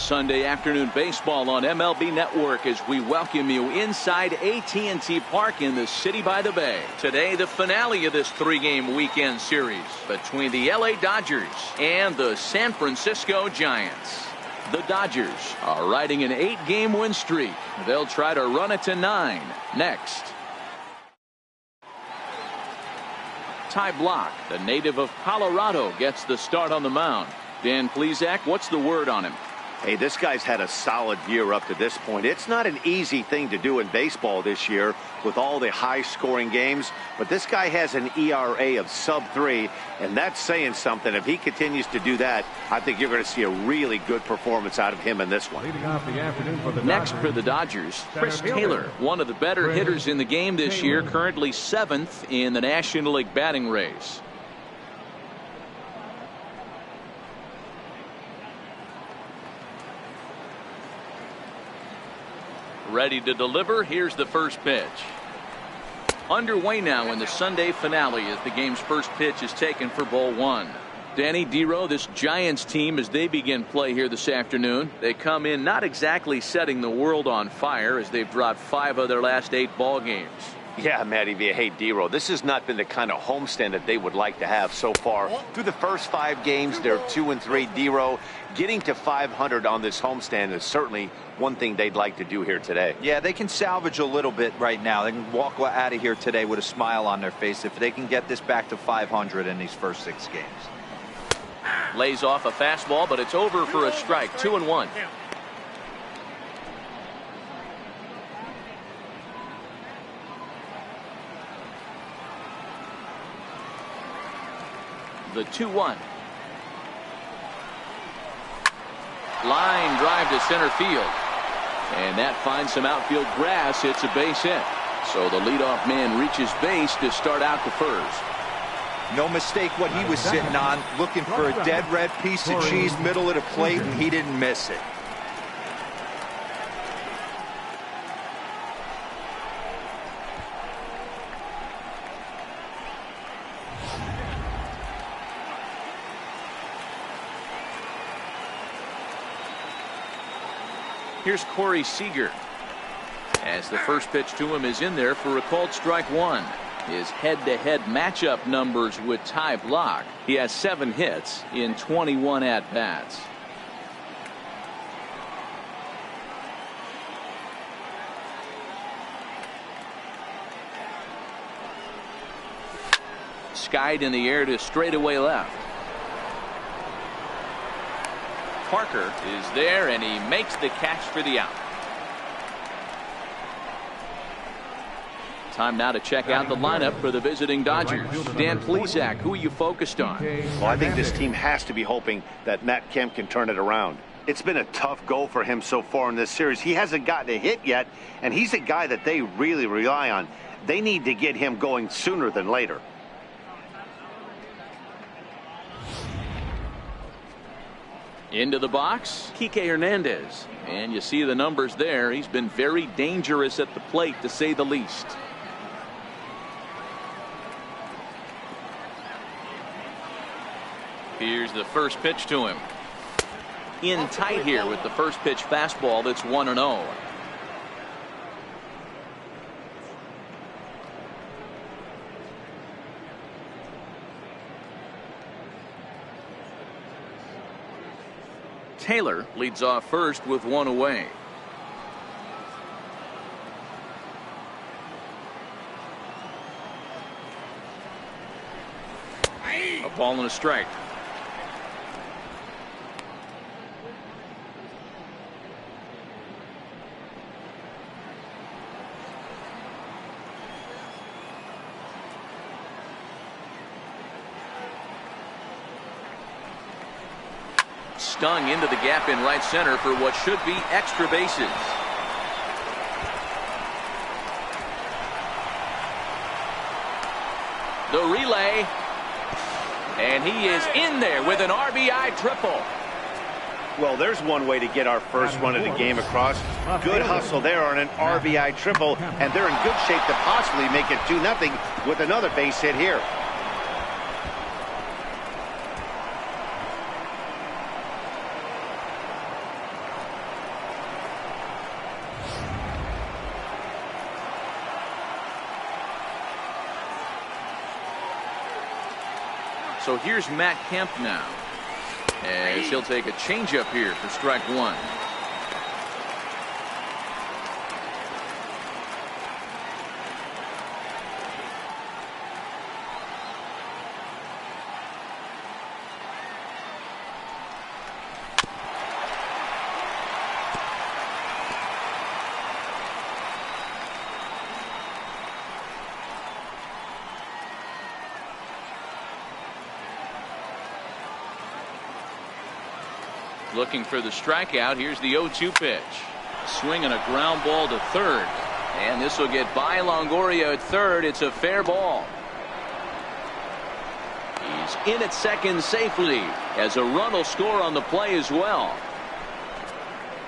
Sunday afternoon baseball on MLB Network as we welcome you inside AT&T Park in the city by the bay. Today, the finale of this three-game weekend series between the LA Dodgers and the San Francisco Giants. The Dodgers are riding an 8-game win streak. They'll try to run it to 9 next. Ty Blach, the native of Colorado, gets the start on the mound. Dan Plesac, what's the word on him? Hey, this guy's had a solid year up to this point. It's not an easy thing to do in baseball this year with all the high-scoring games, but this guy has an ERA of sub-3, and that's saying something. If he continues to do that, I think you're going to see a really good performance out of him in this one. Next for the Dodgers, Chris Taylor, one of the better hitters in the game this year, currently 7th in the National League batting race. Ready to deliver. Here's the first pitch. Underway now in the Sunday finale as the game's first pitch is taken for ball 1. Danny Dero, this Giants team, as they begin play here this afternoon, they come in not exactly setting the world on fire as they've dropped 5 of their last 8 ball games. Yeah, Matty V. Hey, Dero, this has not been the kind of homestand that they would like to have so far. Through the first 5 games, they're 2-3. Dero, getting to 500 on this homestand is certainly one thing they'd like to do here today. Yeah, they can salvage a little bit right now. They can walk out of here today with a smile on their face if they can get this back to 500 in these first 6 games. Lays off a fastball, but it's over for a strike. 2-1. The 2-1. Line drive to center field. And that finds some outfield grass. It's a base hit. So the leadoff man reaches base to start out the first. No mistake what he was sitting on, looking for a dead red piece of cheese middle of the plate, and he didn't miss it. Here's Corey Seager as the first pitch to him is in there for a called strike 1. His head-to-head matchup numbers with Ty Blach. He has 7 hits in 21 at-bats. Skied in the air to straightaway left. Parker is there, and he makes the catch for the out. Time now to check out the lineup for the visiting Dodgers. Dan Plesac, who are you focused on? Well, I think this team has to be hoping that Matt Kemp can turn it around. It's been a tough go for him so far in this series. He hasn't gotten a hit yet, and he's a guy that they really rely on. They need to get him going sooner than later. Into the box, Kike Hernandez. And you see the numbers there. He's been very dangerous at the plate, to say the least. Here's the first pitch to him. In tight here with the first pitch fastball that's 1-0. Taylor leads off first with 1 away. A ball and a strike. Stung into the gap in right center for what should be extra bases. The relay, and he is in there with an RBI triple. Well, there's one way to get our first run of the game across. Good hustle there on an RBI triple, and they're in good shape to possibly make it 2-0 with another base hit here. So here's Matt Kemp now, as he'll take a changeup here for strike one. Looking for the strikeout. Here's the 0-2 pitch. Swinging a ground ball to third. And this will get by Longoria at third. It's a fair ball. He's in at second safely, as a run will score on the play as well.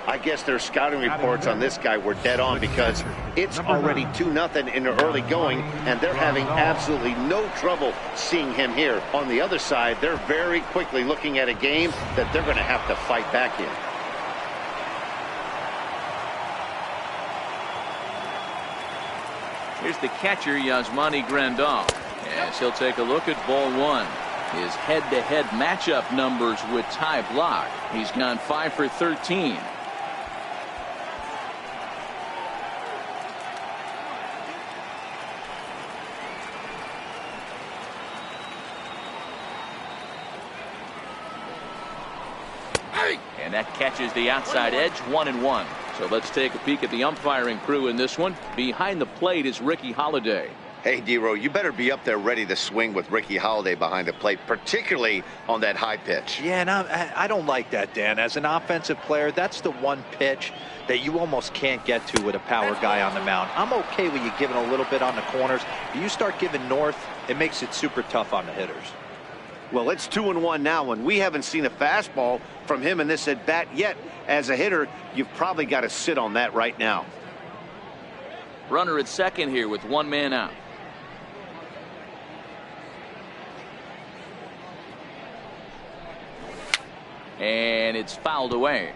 I guess their scouting reports on this guy were dead on, because it's already 2-0 in the early going, and they're having absolutely no trouble seeing him here. On the other side, they're very quickly looking at a game that they're going to have to fight back in. Here's the catcher, Yasmani Grandal, as he'll take a look at ball one. His head-to-head matchup numbers with Ty Blach. He's gone 5 for 13. And that catches the outside edge, 1-1. So let's take a peek at the umpiring crew in this one. Behind the plate is Ricky Holiday. Hey, D-Row, you better be up there ready to swing with Ricky Holiday behind the plate, particularly on that high pitch. Yeah, and I don't like that, Dan. As an offensive player, that's the one pitch that you almost can't get to with a power guy on the mound. I'm okay with you giving a little bit on the corners. But you start giving north, it makes it super tough on the hitters. Well, it's 2-1 now, and we haven't seen a fastball from him in this at-bat yet. As a hitter, you've probably got to sit on that right now. Runner at second here with one man out. And it's fouled away.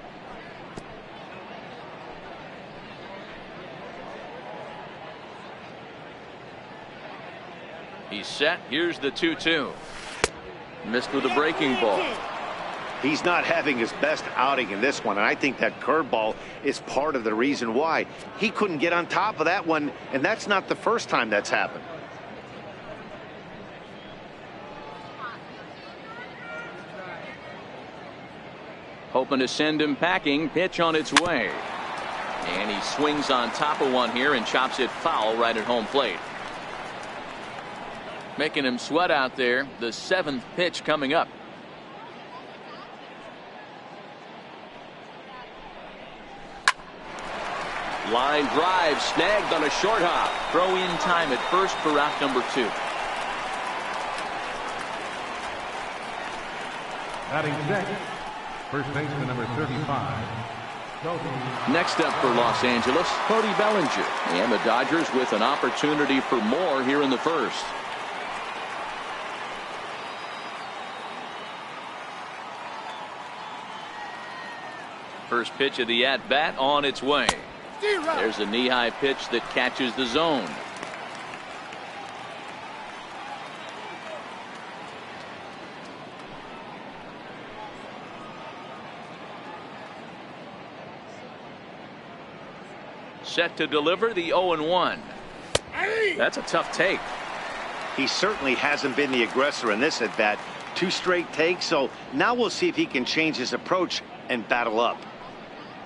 He's set. Here's the 2-2. Missed with a breaking ball. He's not having his best outing in this one, and I think that curveball is part of the reason why. He couldn't get on top of that one, and that's not the first time that's happened. Hoping to send him packing. Pitch on its way. And he swings on top of one here and chops it foul right at home plate. Making him sweat out there. The 7th pitch coming up. Line drive snagged on a short hop. Throw in time at first for out number 2. Batting second, first baseman number 35. Next up for Los Angeles, Cody Bellinger. And the Dodgers with an opportunity for more here in the first. First pitch of the at-bat on its way. There's a knee-high pitch that catches the zone. Set to deliver the 0-1. That's a tough take. He certainly hasn't been the aggressor in this at-bat. 2 straight takes, so now we'll see if he can change his approach and battle up.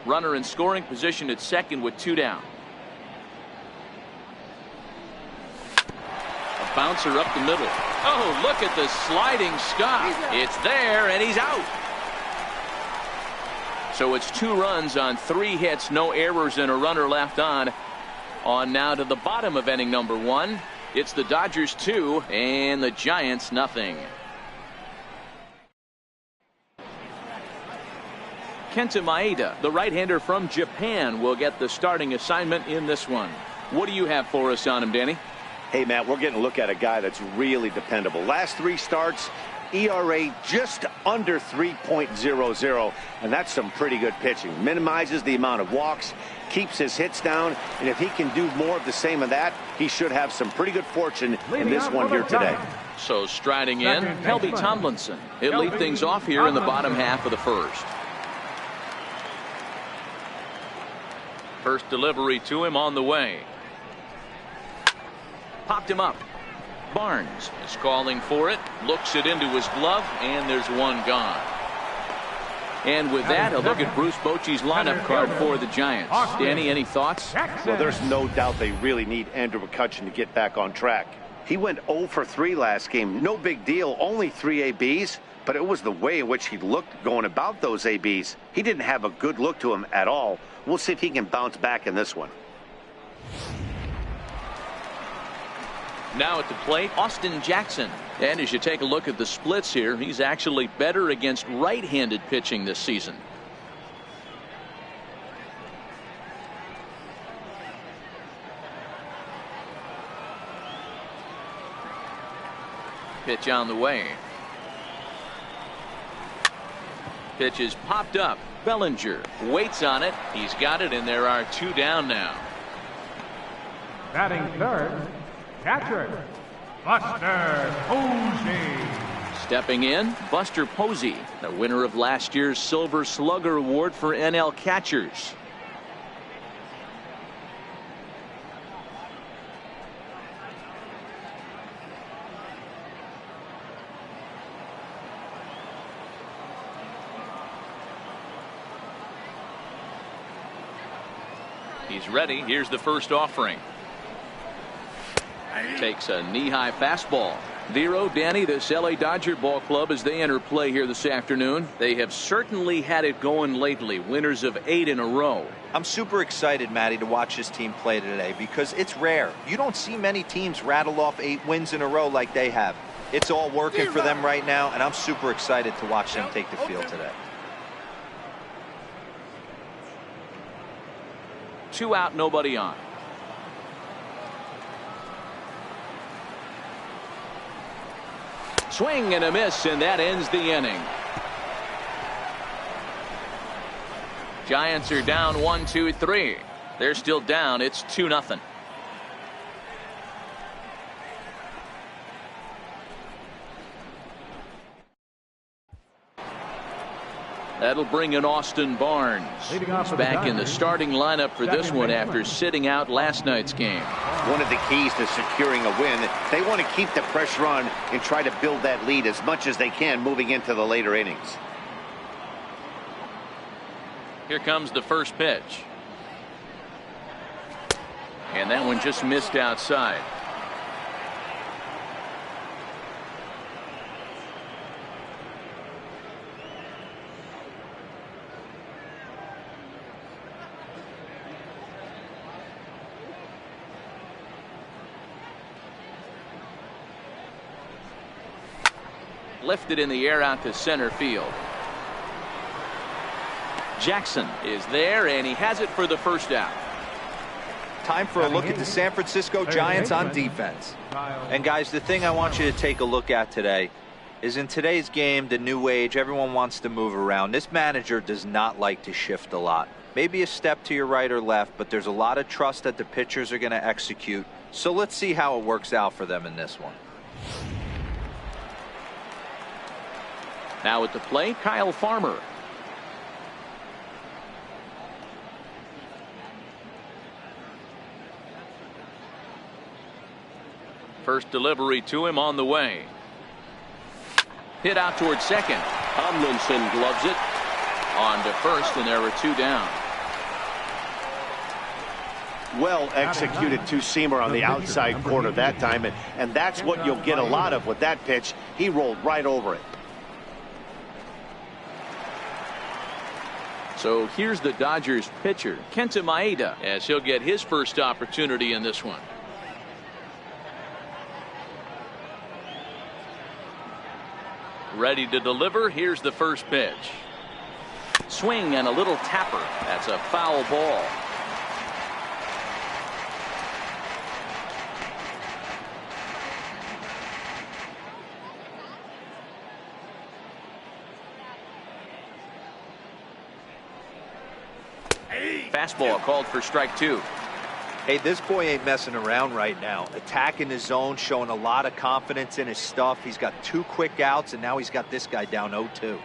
Runner in scoring position at second with 2 down. A bouncer up the middle. Oh, look at the sliding stop. It's there, and he's out. So it's 2 runs on 3 hits, no errors, and a runner left on. On now to the bottom of inning number 1. It's the Dodgers 2 and the Giants nothing. Kenta Maeda, the right-hander from Japan, will get the starting assignment in this one. What do you have for us on him, Danny? Hey, Matt, we're getting a look at a guy that's really dependable. Last 3 starts, ERA just under 3.00, and that's some pretty good pitching. Minimizes the amount of walks, keeps his hits down, and if he can do more of the same of that, he should have some pretty good fortune in this one here today. So striding in, Kelby Tomlinson. He'll lead things off here in the bottom half of the first. First delivery to him on the way. Popped him up. Barnes is calling for it. Looks it into his glove, and there's one gone. And with that, a look at Bruce Bochy's lineup card for the Giants. Danny, any thoughts? Well, there's no doubt they really need Andrew McCutchen to get back on track. He went 0 for 3 last game. No big deal, only 3 ABs, but it was the way in which he looked going about those ABs. He didn't have a good look to him at all. We'll see if he can bounce back in this one. Now at the plate, Austin Jackson. And as you take a look at the splits here, he's actually better against right-handed pitching this season. Pitch on the way. Pitch is popped up. Bellinger waits on it. He's got it, and there are 2 down now. Batting third, catcher, Buster Posey. Stepping in, Buster Posey, the winner of last year's Silver Slugger Award for NL catchers. He's ready. Here's the first offering. Takes a knee-high fastball. Vero, Danny, this LA Dodger ball club, as they enter play here this afternoon, they have certainly had it going lately. Winners of 8 in a row. I'm super excited, Matty, to watch this team play today because it's rare. You don't see many teams rattle off 8 wins in a row like they have. It's all working for them right now, and I'm super excited to watch them take the field today. 2 out, nobody on. Swing and a miss, and that ends the inning. Giants are down 1, 2, 3. They're still down. It's 2-0. That'll bring in Austin Barnes. He's back in the starting lineup for this one after sitting out last night's game. One of the keys to securing a win, they want to keep the pressure on and try to build that lead as much as they can moving into the later innings. Here comes the first pitch. And that one just missed outside. Lifted in the air out to center field. Jackson is there, and he has it for the first out. Time for a look at the San Francisco Giants on defense. And guys, the thing I want you to take a look at today is in today's game, the new age, everyone wants to move around. This manager does not like to shift a lot. Maybe a step to your right or left, but there's a lot of trust that the pitchers are going to execute. So let's see how it works out for them in this one. Now at the plate, Kyle Farmer. First delivery to him on the way. Hit out towards second. Tomlinson gloves it. On to first, and there were 2 down. Well executed two-seamer on the outside corner that time, and that's what you'll get a lot of with that pitch. He rolled right over it. So here's the Dodgers pitcher, Kenta Maeda, as he'll get his first opportunity in this one. Ready to deliver. Here's the first pitch. Swing and a little tapper. That's a foul ball. Fastball called for strike 2. Hey, this boy ain't messing around right now. Attacking his zone, showing a lot of confidence in his stuff. He's got 2 quick outs, and now he's got this guy down 0-2.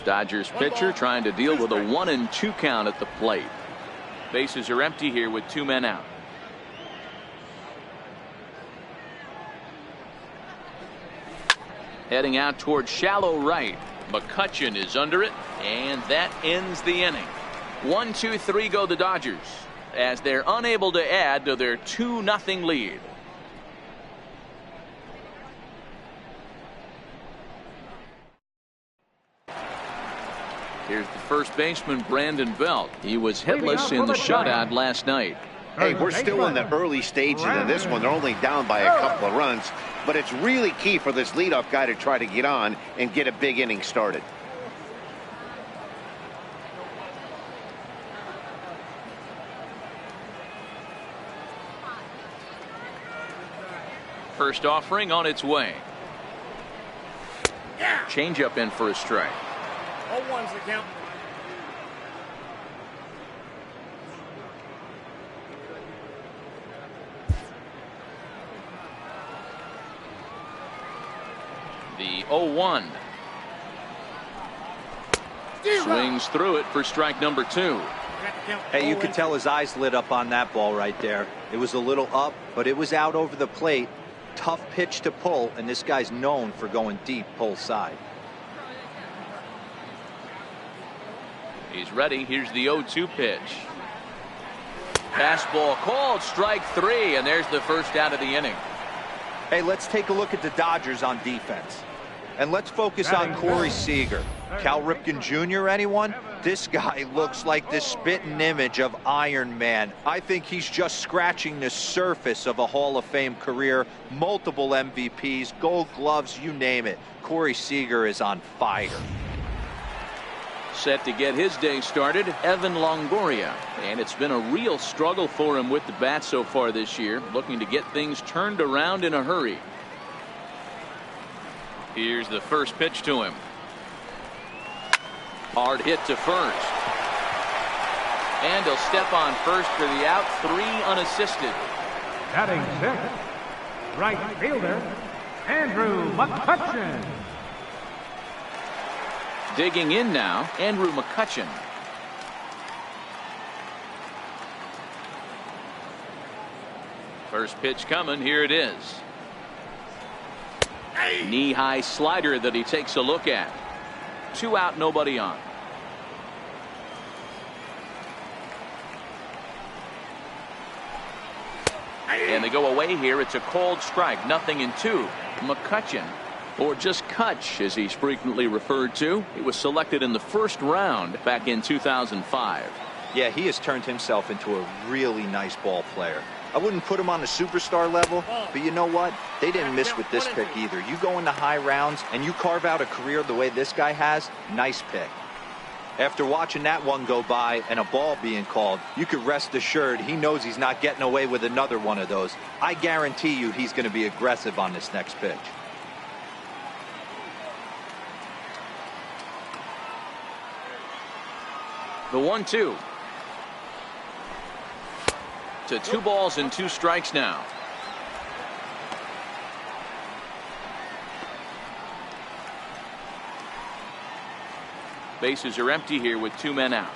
Dodgers pitcher trying to deal with a 1-2 count at the plate. Bases are empty here with 2 men out. Heading out towards shallow right. McCutchen is under it, and that ends the inning. 1-2-3 go the Dodgers as they're unable to add to their 2-0 lead. Here's the first baseman, Brandon Belt. He was hitless in the shutout last night. Hey, we're still in the early stages of this one. They're only down by a couple of runs, but it's really key for this leadoff guy to try to get on and get a big inning started. First offering on its way. Changeup in for a strike. 0-1's the count. The 0-1. Swings through it for strike number 2. Hey, you could tell his eyes lit up on that ball right there. It was a little up, but it was out over the plate. Tough pitch to pull, and this guy's known for going deep pull side. He's ready. Here's the 0-2 pitch. Fastball called, strike 3, and there's the first out of the inning. Hey, let's take a look at the Dodgers on defense. And let's focus on Corey Seager. Cal Ripken Jr., anyone? This guy looks like the spitting image of Iron Man. I think he's just scratching the surface of a Hall of Fame career. Multiple MVPs, Gold Gloves, you name it. Corey Seager is on fire. Set to get his day started, Evan Longoria. And it's been a real struggle for him with the bat so far this year, looking to get things turned around in a hurry. Here's the first pitch to him. Hard hit to first. And he'll step on first for the out, 3 unassisted. Batting 6th, right fielder, Andrew McCutchen. Digging in now, Andrew McCutchen. First pitch coming, here it is. Knee-high slider that he takes a look at. 2 out, nobody on. And they go away here. It's a called strike, 0-2. McCutchen, or just Kutch as he's frequently referred to. He was selected in the first round back in 2005. Yeah, he has turned himself into a really nice ball player. I wouldn't put him on the superstar level, but you know what? They didn't miss with this pick either. You go into high rounds and you carve out a career the way this guy has, nice pick. After watching that one go by and a ball being called, you could rest assured he knows he's not getting away with another one of those. I guarantee you he's going to be aggressive on this next pitch. The 1-2. To 2 balls and 2 strikes now. Bases are empty here with 2 men out.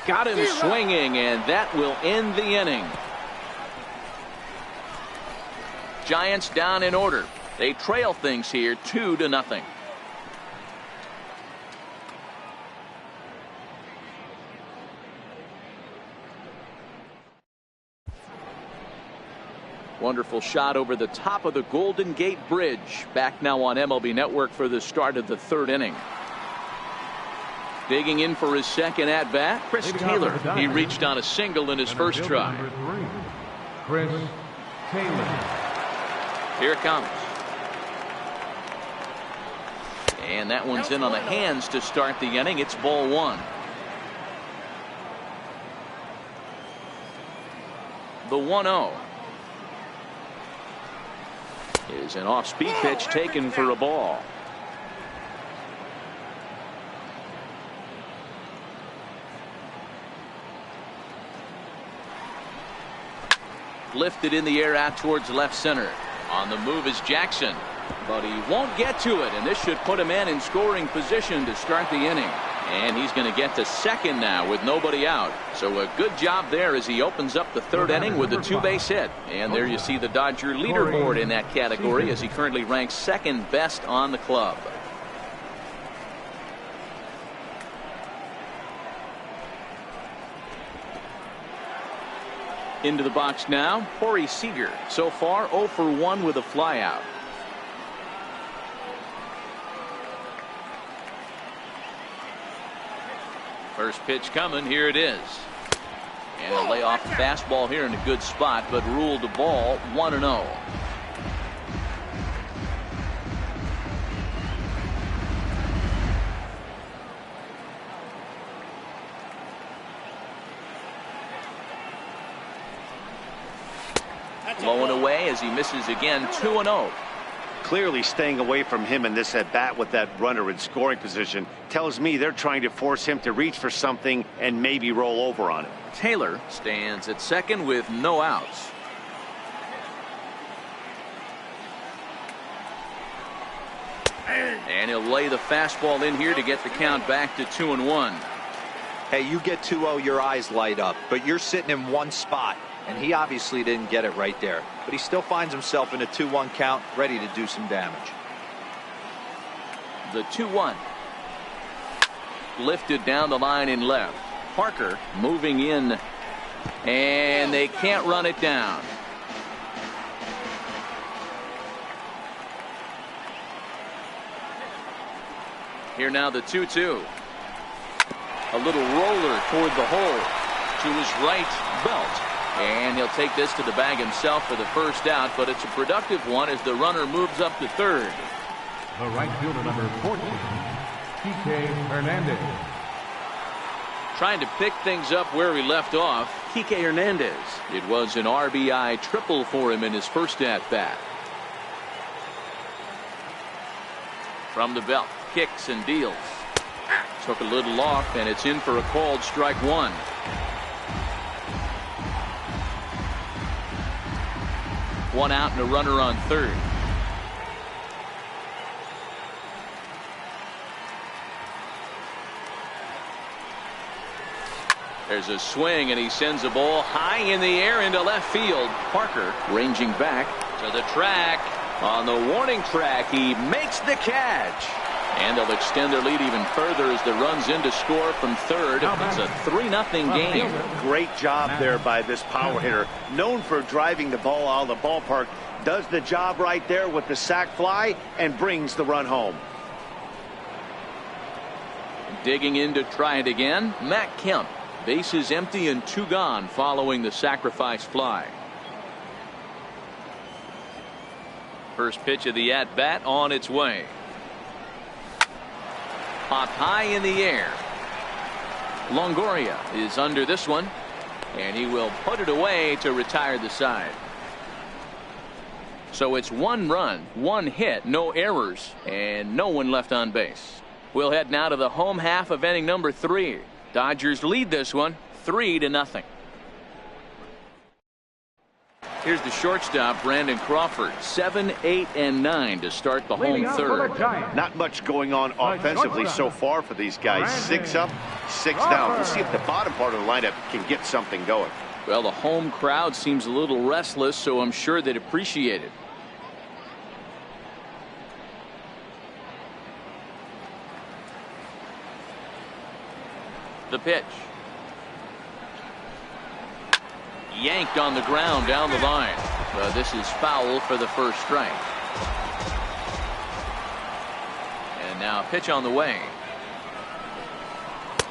Got him swinging, and that will end the inning. Giants down in order. They trail things here 2-0. Wonderful shot over the top of the Golden Gate Bridge. Back now on MLB Network for the start of the 3rd inning. Digging in for his second at bat, Chris Taylor. He reached on a single in his first try. Chris Taylor. Here it comes. And that one's in on the hands to start the inning. It's ball 1. The 1-0. is an off-speed pitch taken for a ball. Lifted in the air out towards left center. On the move is Jackson, but he won't get to it, and this should put a man in scoring position to start the inning. And he's going to get to second now with nobody out. So a good job there as he opens up the third inning with a two-base hit. And there you see the Dodger leaderboard in that category as he currently ranks second best on the club. Into the box now, Corey Seager. So far 0 for 1 with a flyout. First pitch coming, here it is. And a layoff fastball here in a good spot, but ruled a ball 1-0. Blowing away as he misses again, 2-0. Clearly staying away from him in this at bat with that runner in scoring position tells me they're trying to force him to reach for something and maybe roll over on it. Taylor stands at second with no outs. And he'll lay the fastball in here to get the count back to 2-1. Hey, you get 2-0, your eyes light up, but you're sitting in one spot, and he obviously didn't get it right there. But he still finds himself in a 2-1 count, ready to do some damage. The 2-1. Lifted down the line in left. Parker moving in, and they can't run it down. Here now the 2-2. A little roller toward the hole to his right belt. And he'll take this to the bag himself for the first out, but it's a productive one as the runner moves up to third. The right fielder, number 14, Kike Hernandez. Trying to pick things up where he left off, Kike Hernandez. It was an RBI triple for him in his first at-bat. From the belt, kicks and deals. Took a little off, and it's in for a called strike one. One out and a runner on third. There's a swing, and he sends a ball high in the air into left field. Parker ranging back to the track. On the warning track, he makes the catch. And they'll extend their lead even further as the run's in to score from third. It's a 3-0 game. Great job there by this power hitter. Known for driving the ball out of the ballpark. Does the job right there with the sac fly and brings the run home. Digging in to try it again, Matt Kemp. Bases empty and 2 gone following the sacrifice fly. First pitch of the at-bat on its way. Popped high in the air. Longoria is under this one, and he will put it away to retire the side. So it's 1 run, 1 hit, no errors, and no one left on base. We'll head now to the home half of inning number 3. Dodgers lead this one 3-0. Here's the shortstop, Brandon Crawford. 7, 8, and 9 to start the home third. Not much going on offensively so far for these guys. 6 up, 6 down. We'll see if the bottom part of the lineup can get something going. Well, the home crowd seems a little restless, so I'm sure they'd appreciate it. The pitch. Yanked on the ground down the line. This is foul for the first strike. And now pitch on the way.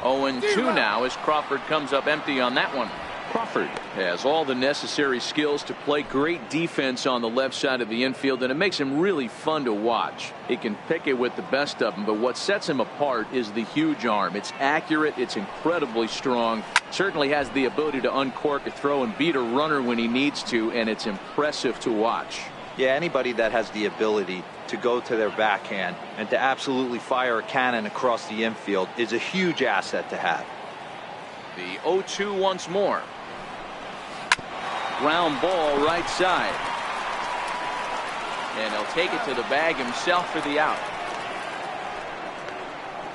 0-2 now as Crawford comes up empty on that one. Crawford has all the necessary skills to play great defense on the left side of the infield, and it makes him really fun to watch. He can pick it with the best of them, but what sets him apart is the huge arm. It's accurate, it's incredibly strong, certainly has the ability to uncork a throw and beat a runner when he needs to, and it's impressive to watch. Yeah, anybody that has the ability to go to their backhand and to absolutely fire a cannon across the infield is a huge asset to have. The 0-2 once more. Ground ball right side. And he'll take it to the bag himself for the out.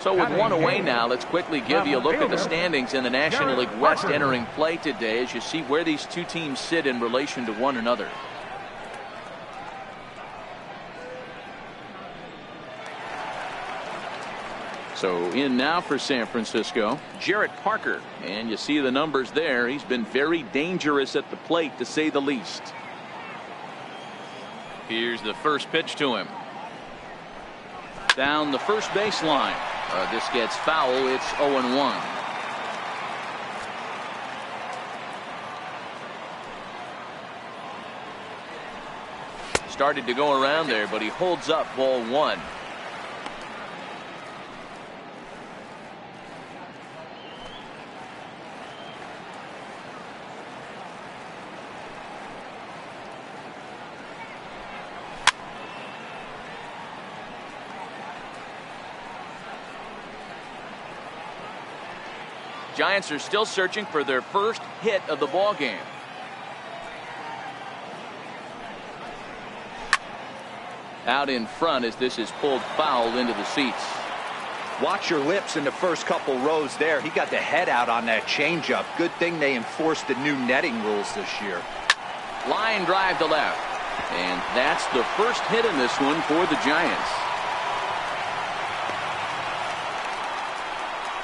So with one away now, let's quickly give you a look at the standings in the National League West entering play today as you see where these two teams sit in relation to one another. So in now for San Francisco, Jarrett Parker. And you see the numbers there. He's been very dangerous at the plate, to say the least. Here's the first pitch to him. Down the first baseline. This gets foul. It's 0-1. Started to go around there, but he holds up ball one. Giants are still searching for their first hit of the ball game. Out in front as this is pulled foul into the seats. Watch your lips in the first couple rows there. He got the head out on that changeup. Good thing they enforced the new netting rules this year. Line drive to left. And that's the first hit in this one for the Giants.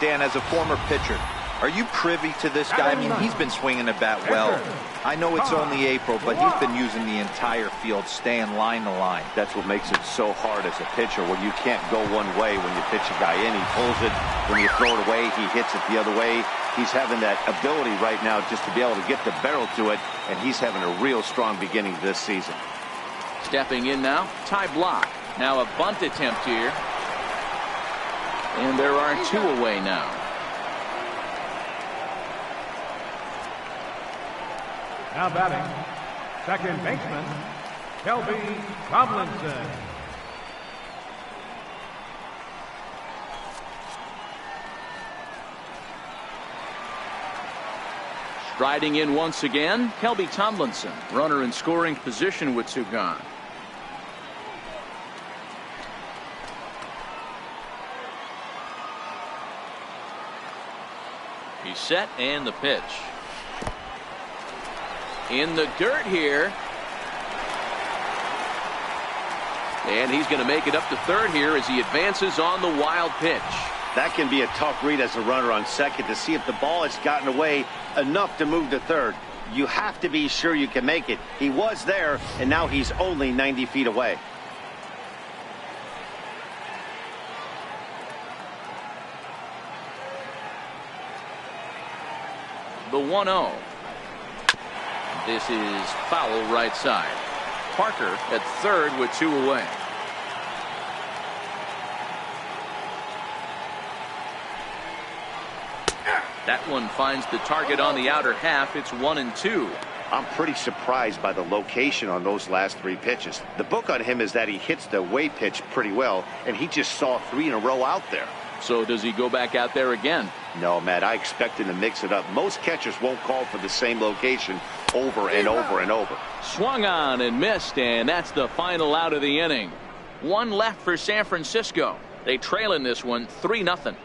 Dan, as a former pitcher, are you privy to this guy? I mean, he's been swinging the bat well. I know it's only April, but he's been using the entire field, staying line to line. That's what makes it so hard as a pitcher, where you can't go one way when you pitch a guy in. He pulls it. When you throw it away, he hits it the other way. He's having that ability right now just to be able to get the barrel to it, and he's having a real strong beginning this season. Stepping in now, Ty Blach. Now a bunt attempt here. And there are two away now. Now batting, second baseman, Kelby Tomlinson. Striding in once again, Kelby Tomlinson, runner in scoring position with two gone. He's set and the pitch. In the dirt here. And he's going to make it up to third here as he advances on the wild pitch. That can be a tough read as a runner on second to see if the ball has gotten away enough to move to third. You have to be sure you can make it. He was there, and now he's only 90 feet away. The 1-0. This is foul right side. Parker at third with two away. That one finds the target on the outer half. It's 1-2. I'm pretty surprised by the location on those last three pitches. The book on him is that he hits the away pitch pretty well, and he just saw three in a row out there. So does he go back out there again? No, Matt, I expect him to mix it up. Most catchers won't call for the same location over and over and over. Swung on and missed, and that's the final out of the inning. One left for San Francisco. They trail in this one 3-0.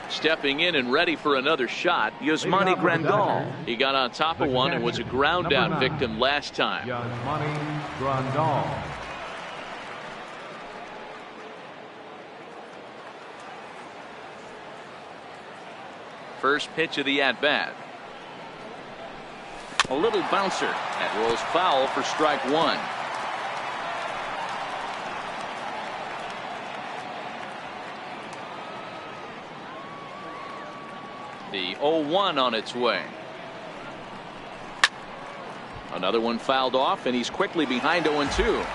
Stepping in and ready for another shot, Yasmani Grandal. He got on top of one and was a ground out victim last time. Yasmani Grandal. First pitch of the at-bat. A little bouncer. That rolls foul for strike one. The 0-1 on its way. Another one fouled off, and he's quickly behind 0-2.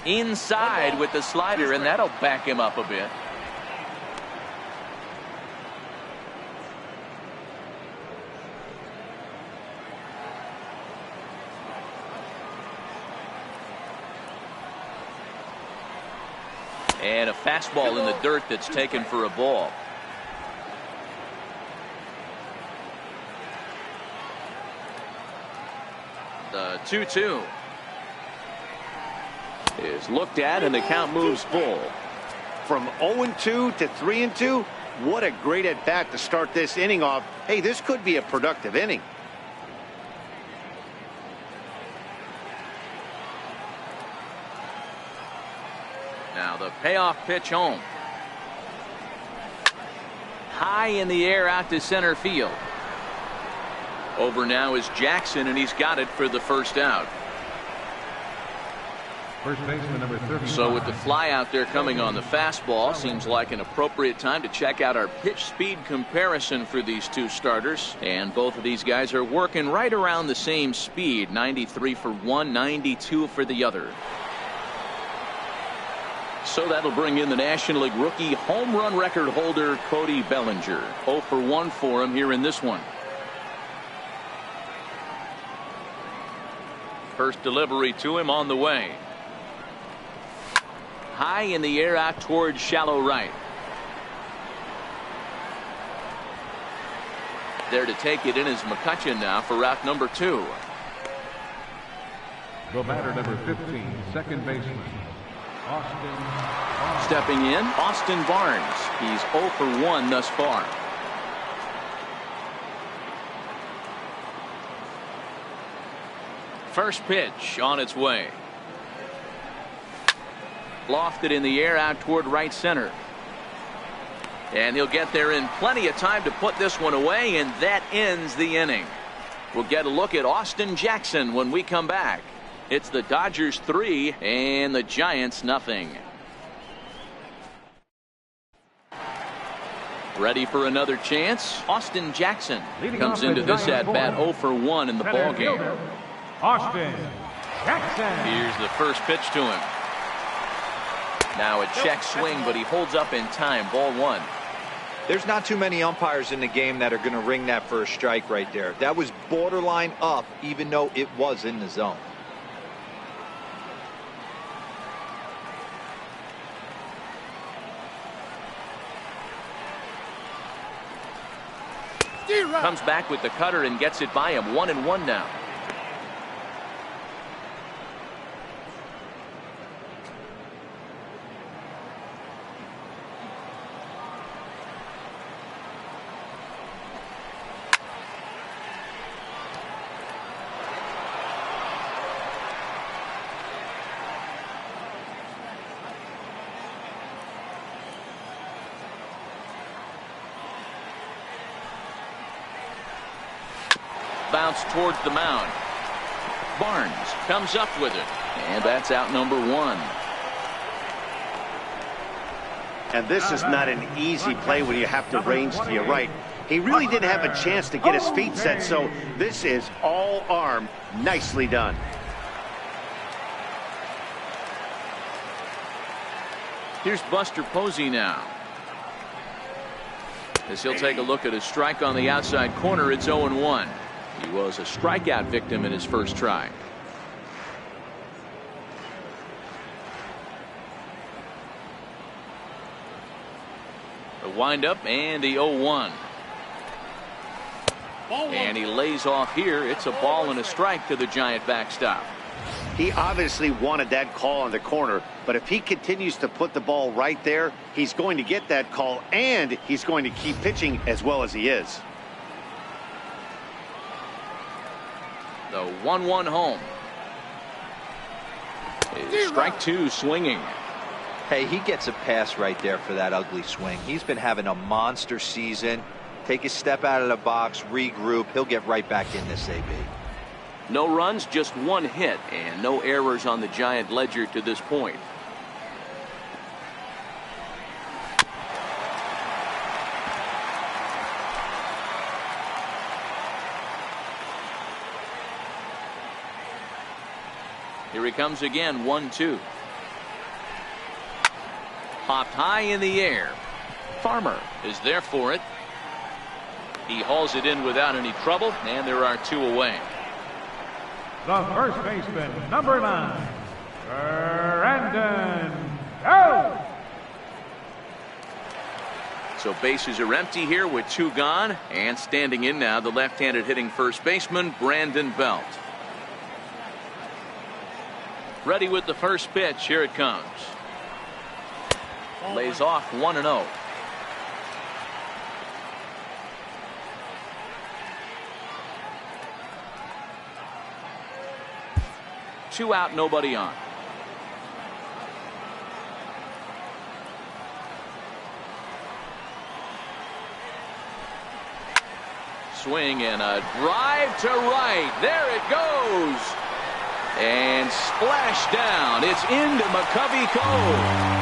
Inside with the slider, and that'll back him up a bit. And a fastball in the dirt that's taken for a ball. The 2-2 is looked at, and the count moves full. From 0-2 to 3-2, what a great at bat to start this inning off. Hey, this could be a productive inning. Now the payoff pitch home. High in the air out to center field. Over now is Jackson, and he's got it for the first out. First baseman number 35. So with the fly out there coming on the fastball, seems like an appropriate time to check out our pitch speed comparison for these two starters. And both of these guys are working right around the same speed. 93 for one, 92 for the other. So that'll bring in the National League rookie home run record holder Cody Bellinger. 0 for 1 for him here in this one. First delivery to him on the way. High in the air out towards shallow right. There to take it in is McCutchen now for route number 2. The batter number 15, second baseman, Austin. Stepping in, Austin Barnes. He's 0 for 1 thus far. First pitch on its way. Lofted in the air out toward right center. And he'll get there in plenty of time to put this one away, and that ends the inning. We'll get a look at Austin Jackson when we come back. It's the Dodgers 3 and the Giants nothing. Ready for another chance? Austin Jackson comes into this at bat 0 for 1 in the ball game. Austin Jackson. Here's the first pitch to him. Now a check swing, but he holds up in time. Ball 1. There's not too many umpires in the game that are going to ring that for a strike right there. That was borderline up, even though it was in the zone. Comes back with the cutter and gets it by him. 1-1 now. Bounce towards the mound. Barnes comes up with it, and that's out number 1. And this is not an easy play when you have to range to your right. He really didn't have a chance to get his feet set, so this is all arm. Nicely done. Here's Buster Posey now. As he'll take a look at a strike on the outside corner, it's 0-1. He was a strikeout victim in his first try. The windup and the 0-1. And he lays off here. It's a ball and a strike to the Giant backstop. He obviously wanted that call on the corner, but if he continues to put the ball right there, he's going to get that call, and he's going to keep pitching as well as he is. The 1-1 home. Strike 2 swinging. Hey, he gets a pass right there for that ugly swing. He's been having a monster season. Take a step out of the box, regroup. He'll get right back in this AB. No runs, just 1 hit, and no errors on the Giant ledger to this point. Here he comes again, 1-2. Popped high in the air. Farmer is there for it. He hauls it in without any trouble, and there are 2 away. The first baseman, number 9, Brandon Belt. So bases are empty here with 2 gone, and standing in now the left-handed hitting first baseman Brandon Belt. Ready with the first pitch. Here it comes. Lays off 1-0. Two out, nobody on. Swing and a drive to right. There it goes. And splash down. It's into McCovey Cove.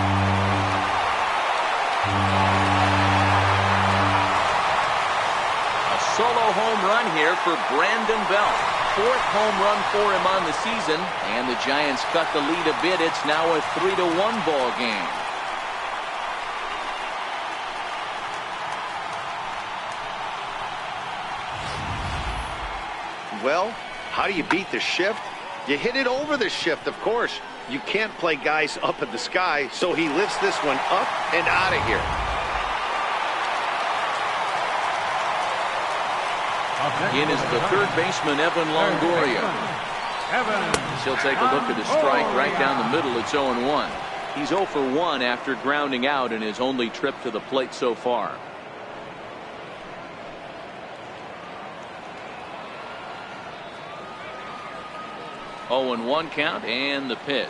A solo home run here for Brandon Belt. 4th home run for him on the season, and the Giants cut the lead a bit. It's now a 3-1 ball game. Well, how do you beat the shift? You hit it over the shift, of course. You can't play guys up in the sky, so he lifts this one up and out of here. In is the third baseman, Evan Longoria. He'll take a look at the strike right down the middle. It's 0-1. He's 0 for 1 after grounding out in his only trip to the plate so far. Oh, and 1 count, and the pitch.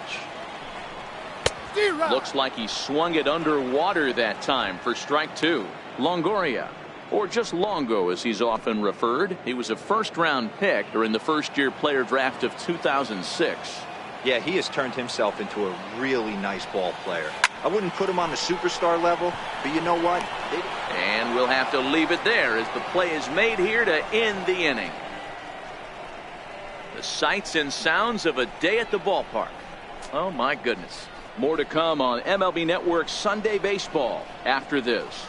Looks like he swung it underwater that time for strike 2. Longoria, or just Longo as he's often referred. He was a first-round pick during the first-year player draft of 2006. Yeah, he has turned himself into a really nice ball player. I wouldn't put him on the superstar level, but you know what? And we'll have to leave it there as the play is made here to end the inning. The sights and sounds of a day at the ballpark. Oh, my goodness. More to come on MLB Network Sunday Baseball after this.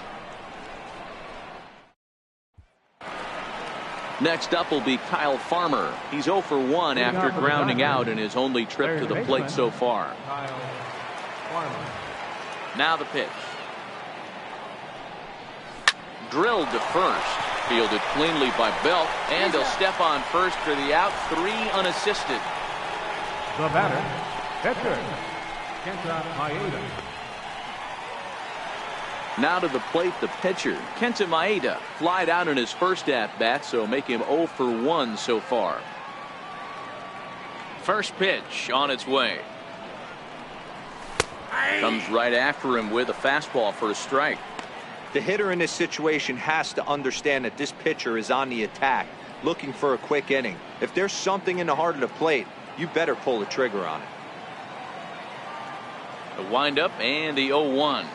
Next up will be Kyle Farmer. He's 0 for 1 after grounding out in his only trip to the plate so far. Now the pitch. Drilled to first. Fielded cleanly by Belt, and he'll step on first for the out. 3 unassisted. The batter, pitcher, Kenta Maeda. Now to the plate, the pitcher, Kenta Maeda, flied out in his first at-bat, so make him 0 for 1 so far. First pitch on its way. Comes right after him with a fastball for a strike. The hitter in this situation has to understand that this pitcher is on the attack, looking for a quick inning. If there's something in the heart of the plate, you better pull the trigger on it. The windup and the 0-1.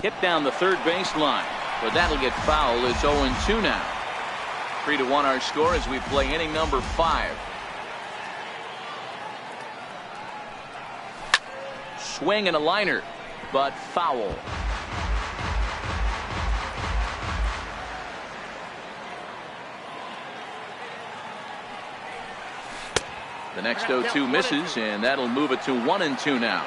Hit down the third baseline, but that'll get foul. It's 0-2 now. 3-1 our score as we play inning number 5. Swing and a liner, but foul. The next 0-2 misses, and that'll move it to 1-2 now.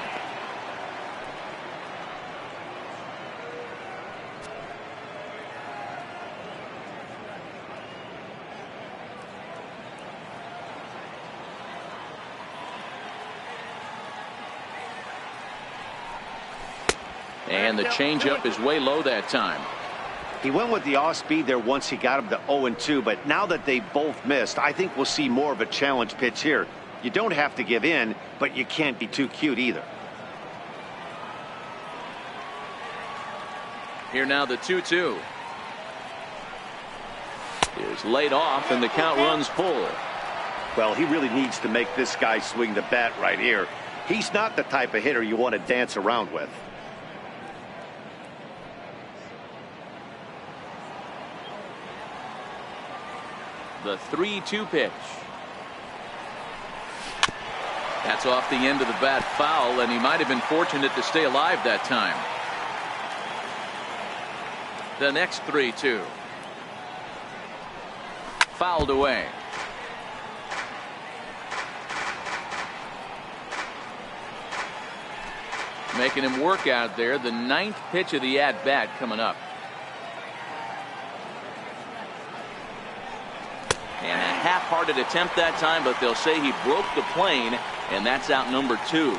And the changeup is way low that time. He went with the off speed there once he got him to 0-2, but now that they both missed, I think we'll see more of a challenge pitch here. You don't have to give in, but you can't be too cute either. Here now the 2-2 is laid off, and the count runs full. Well, he really needs to make this guy swing the bat right here. He's not the type of hitter you want to dance around with. The 3-2 pitch. That's off the end of the bat foul, and he might have been fortunate to stay alive that time. The next 3-2. Fouled away. Making him work out there. The 9th pitch of the at-bat coming up. And a half-hearted attempt that time, but they'll say he broke the plane, and that's out number 2.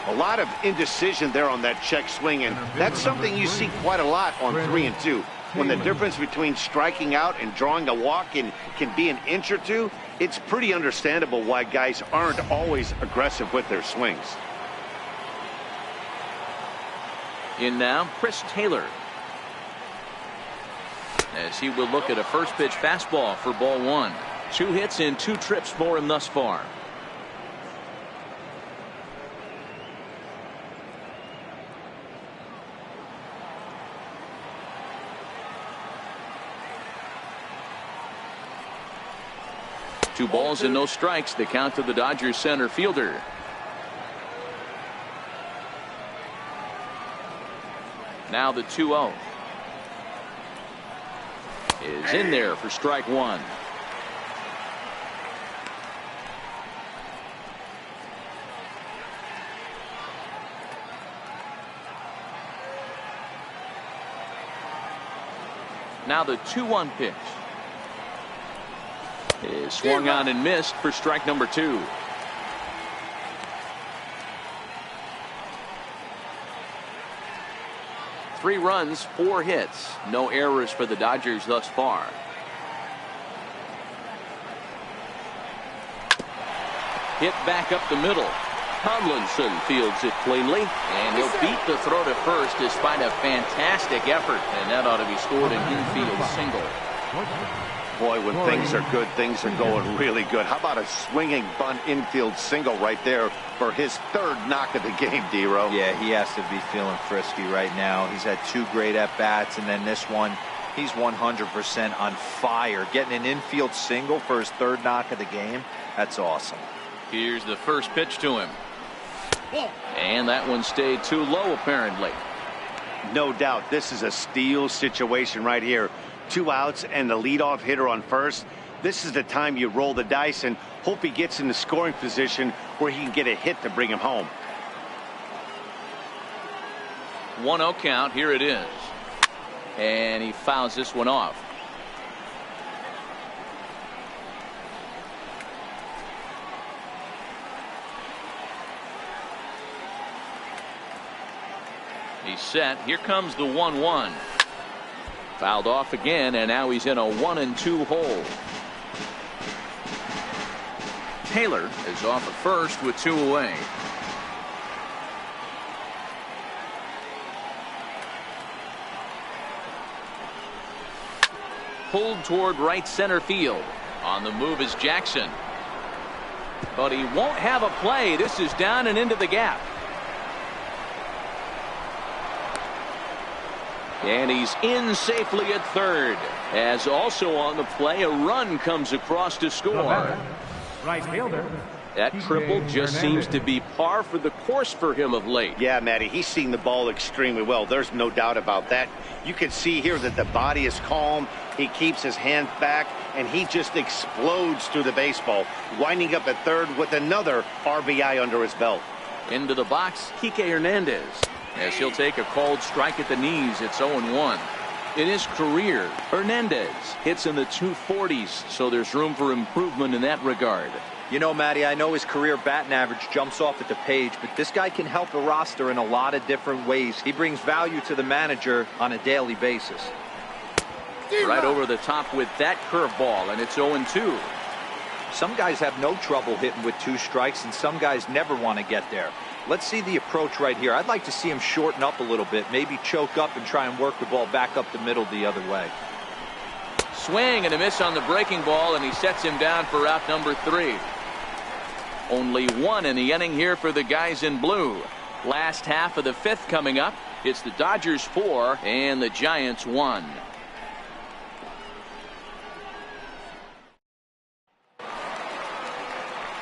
A lot of indecision there on that check swing, and that's something you see quite a lot on 3 and 2. When the difference between striking out and drawing a walk can be an inch or two, it's pretty understandable why guys aren't always aggressive with their swings. In now, Chris Taylor. As he will look at a first pitch fastball for ball 1. 2 hits in 2 trips for him thus far. Two balls and no strikes. The count to the Dodgers center fielder. Now the 2-0 is in there for strike 1. Now the 2-1 pitch is swung on and missed for strike number 2. Three runs, 4 hits, no errors for the Dodgers thus far. Hit back up the middle. Tomlinson fields it cleanly, and he'll beat the throw to first despite a fantastic effort, and that ought to be scored an infield single. Boy, when things are good, things are going really good. How about a swinging bunt infield single right there for his 3rd knock of the game, D-Row? Yeah, he has to be feeling frisky right now. He's had 2 great at-bats, and then this one, he's 100% on fire. Getting an infield single for his 3rd knock of the game, that's awesome. Here's the first pitch to him. And that one stayed too low, apparently. No doubt, this is a steal situation right here. 2 outs and the leadoff hitter on first. This is the time you roll the dice and hope he gets in the scoring position where he can get a hit to bring him home. 1-0 count. Here it is. And he fouls this one off. He's set. Here comes the 1-1. Fouled off again, and now he's in a 1-2 hole. Taylor is off at first with 2 away. Pulled toward right center field. On the move is Jackson. But he won't have a play. This is down and into the gap. And he's in safely at third. As also on the play, a run comes across to score. Right fielder. That triple just seems to be par for the course for him of late. Yeah, Matty, he's seeing the ball extremely well. There's no doubt about that. You can see here that the body is calm. He keeps his hands back, and he just explodes through the baseball, winding up at third with another RBI under his belt. Into the box, Kike Hernandez. As he'll take a called strike at the knees, it's 0-1. In his career, Hernandez hits in the 240s, so there's room for improvement in that regard. You know, Matty, I know his career batting average jumps off at the page, but this guy can help a roster in a lot of different ways. He brings value to the manager on a daily basis. Right over the top with that curveball, and it's 0-2. Some guys have no trouble hitting with 2 strikes, and some guys never want to get there. Let's see the approach right here. I'd like to see him shorten up a little bit, maybe choke up and try and work the ball back up the middle the other way. Swing and a miss on the breaking ball, and he sets him down for out number 3. Only 1 in the inning here for the guys in blue. Last half of the 5th coming up. It's the Dodgers 4 and the Giants 1.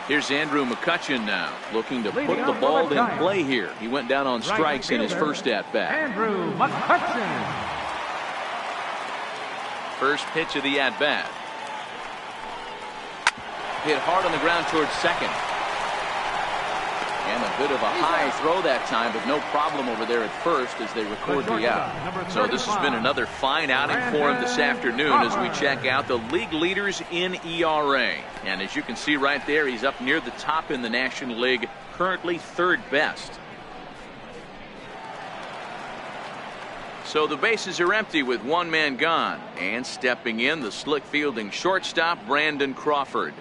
Here's Andrew McCutchen now, looking to put the ball in play here. He went down on strikes in his first at-bat. Andrew McCutchen. First pitch of the at-bat. Hit hard on the ground towards second. And a bit of a high throw that time, but no problem over there at first as they record the out. So this has been another fine outing for him this afternoon as we check out the league leaders in ERA. And as you can see right there, he's up near the top in the National League, currently third best. So the bases are empty with one man gone. And stepping in, the slick fielding shortstop, Brandon Crawford.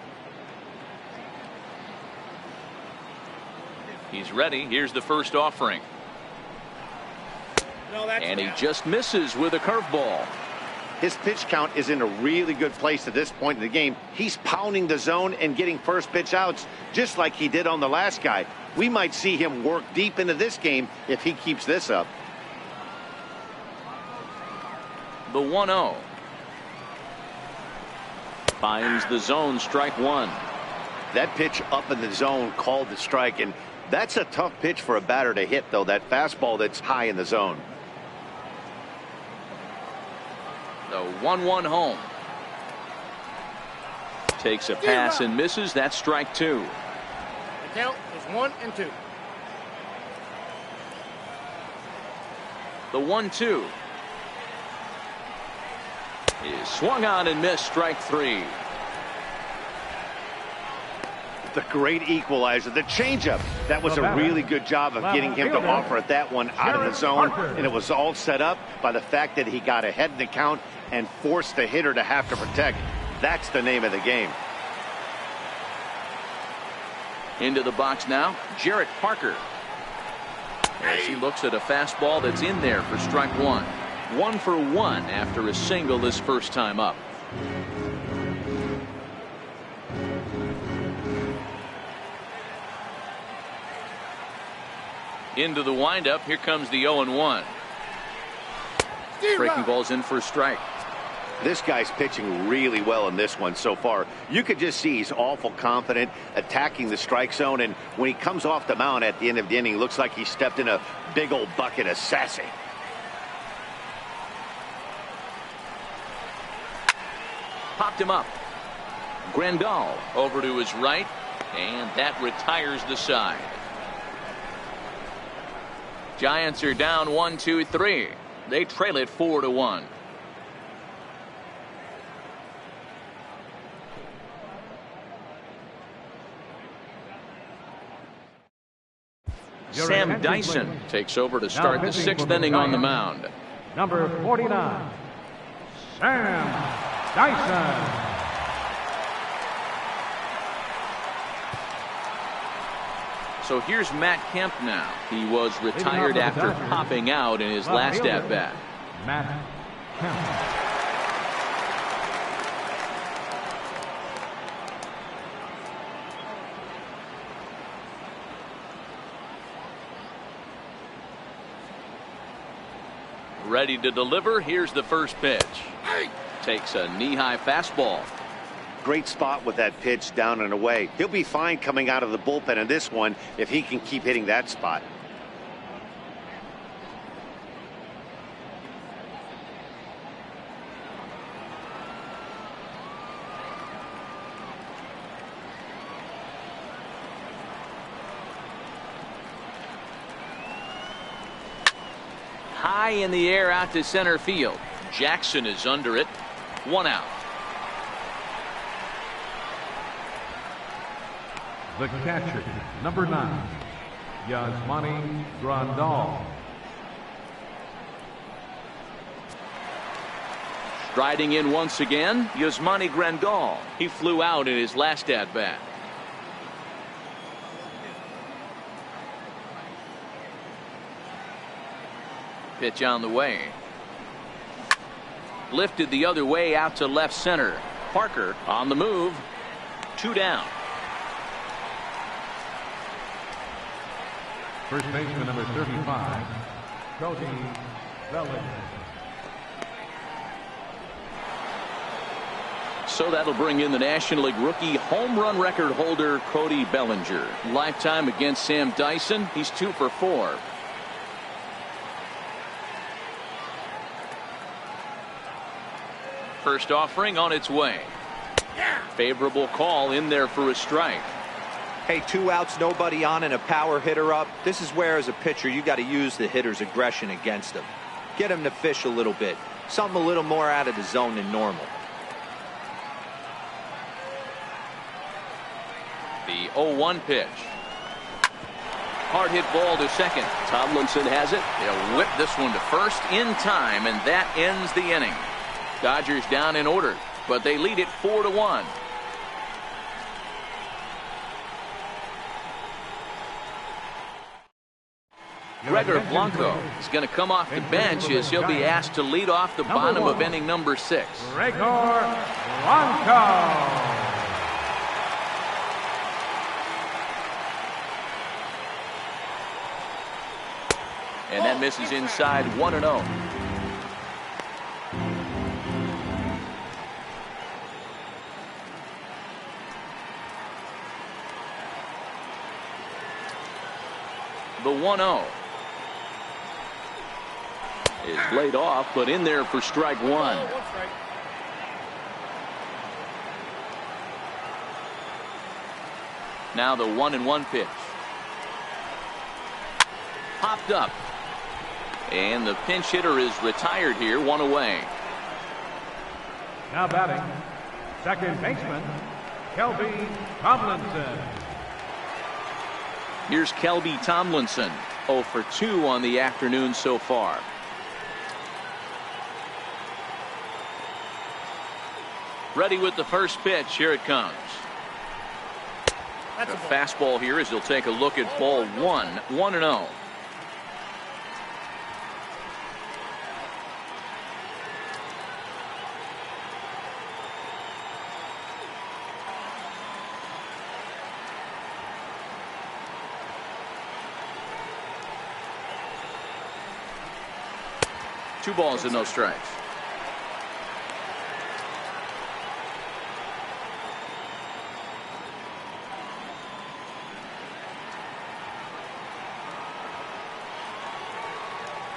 He's ready. Here's the first offering. And he just misses with a curveball. His pitch count is in a really good place at this point in the game. He's pounding the zone and getting first pitch outs just like he did on the last guy. We might see him work deep into this game if he keeps this up. The 1-0. Finds the zone, strike one. That pitch up in the zone called the strike, and that's a tough pitch for a batter to hit, though, that fastball that's high in the zone. The 1-1 home. Takes a pass and misses. That's strike two. The count is 1-2. The 1-2 is swung on and missed, strike three. The great equalizer, the changeup. That was a really good job of getting him to offer that one out of the zone, and it was all set up by the fact that he got ahead in the count and forced the hitter to have to protect. That's the name of the game. Into the box now, Jarrett Parker. As he looks at a fastball that's in there for strike one. 1 for 1 after a single this first time up. Into the windup. Here comes the 0-1. Breaking ball's in for a strike. This guy's pitching really well in this one so far. You could just see he's awful confident attacking the strike zone, and when he comes off the mound at the end of the inning, looks like he stepped in a big old bucket of sassy. Popped him up. Grandal over to his right, and that retires the side. Giants are down 1-2-3. They trail it 4-1. Sam Dyson takes over to start the sixth inning on the mound. Number 49, Sam Dyson. So here's Matt Kemp now. He was retired after popping out in his last at-bat. Matt Kemp. Ready to deliver. Here's the first pitch. Takes a knee-high fastball. Great spot with that pitch down and away. He'll be fine coming out of the bullpen in this one if he can keep hitting that spot. High in the air out to center field. Jackson is under it. 1 out. The catcher, number 9, Yasmani Grandal. Striding in once again, Yasmani Grandal. He flew out in his last at-bat. Pitch on the way. Lifted the other way out to left center. Parker on the move. 2 down. First baseman number 35, Cody Bellinger. So that'll bring in the National League rookie home run record holder Cody Bellinger. Lifetime against Sam Dyson, he's 2 for 4. First offering on its way. Favorable call in there for a strike. Hey, 2 outs, nobody on, and a power hitter up. This is where, as a pitcher, you got to use the hitter's aggression against him. Get him to fish a little bit. Something a little more out of the zone than normal. The 0-1 pitch. Hard hit ball to second. Tomlinson has it. They'll whip this one to first in time, and that ends the inning. Dodgers down in order, but they lead it 4-1. Gregor Blanco is going to come off the bench as he'll be asked to lead off the bottom of inning number 6. Gregor Blanco. And that misses inside 1-0. The 1-0 is laid off, but in there for strike 1. Now the 1-1 pitch. Popped up. And the pinch hitter is retired here, 1 away. Now batting, second baseman, Kelby Tomlinson. Here's Kelby Tomlinson, 0 for 2 on the afternoon so far. Ready with the first pitch. Here it comes. A fastball here as he'll take a look at ball 1, 1-0. Two balls and no strikes.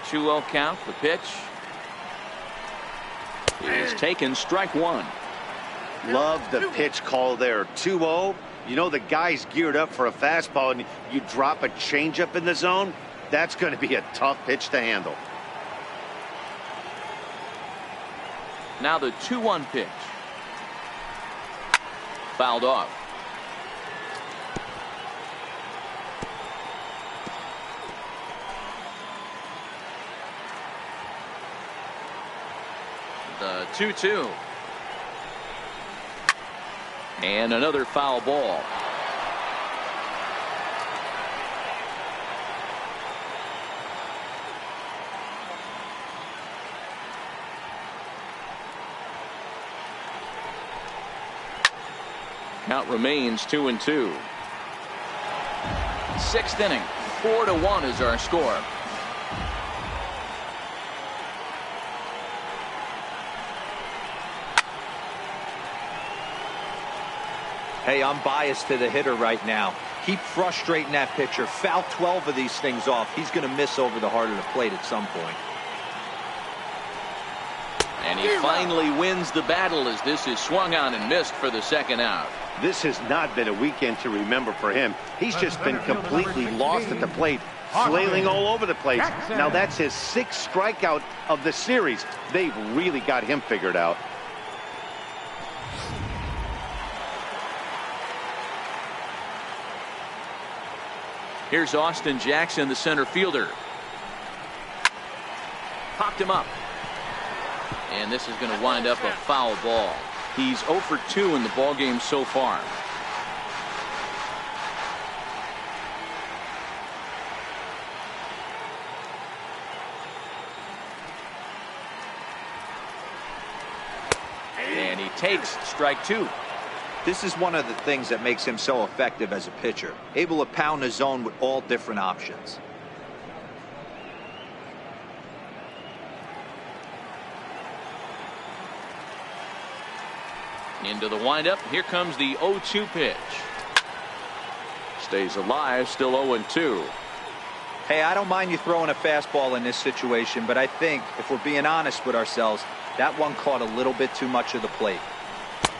Two-0 count. The pitch is taken. Strike 1. Love the pitch call there. 2-0. You know the guy's geared up for a fastball, and you drop a changeup in the zone. That's going to be a tough pitch to handle. Now the 2-1 pitch. Fouled off. The 2-2. And another foul ball. Count remains 2-2. 6th inning. 4-1 is our score. Hey, I'm biased to the hitter right now. Keep frustrating that pitcher. Foul 12 of these things off. He's going to miss over the heart of the plate at some point. And he finally wins the battle as this is swung on and missed for the second out. This has not been a weekend to remember for him. He's just been completely lost at the plate, flailing all over the place. Now that's his 6th strikeout of the series. They've really got him figured out. Here's Austin Jackson, the center fielder. Popped him up. And this is going to wind up a foul ball. He's 0 for 2 in the ballgame so far. And he takes strike 2. This is one of the things that makes him so effective as a pitcher. Able to pound the zone with all different options. Into the windup. Here comes the 0-2 pitch. Stays alive. Still 0-2. Hey, I don't mind you throwing a fastball in this situation, but I think if we're being honest with ourselves, that one caught a little bit too much of the plate.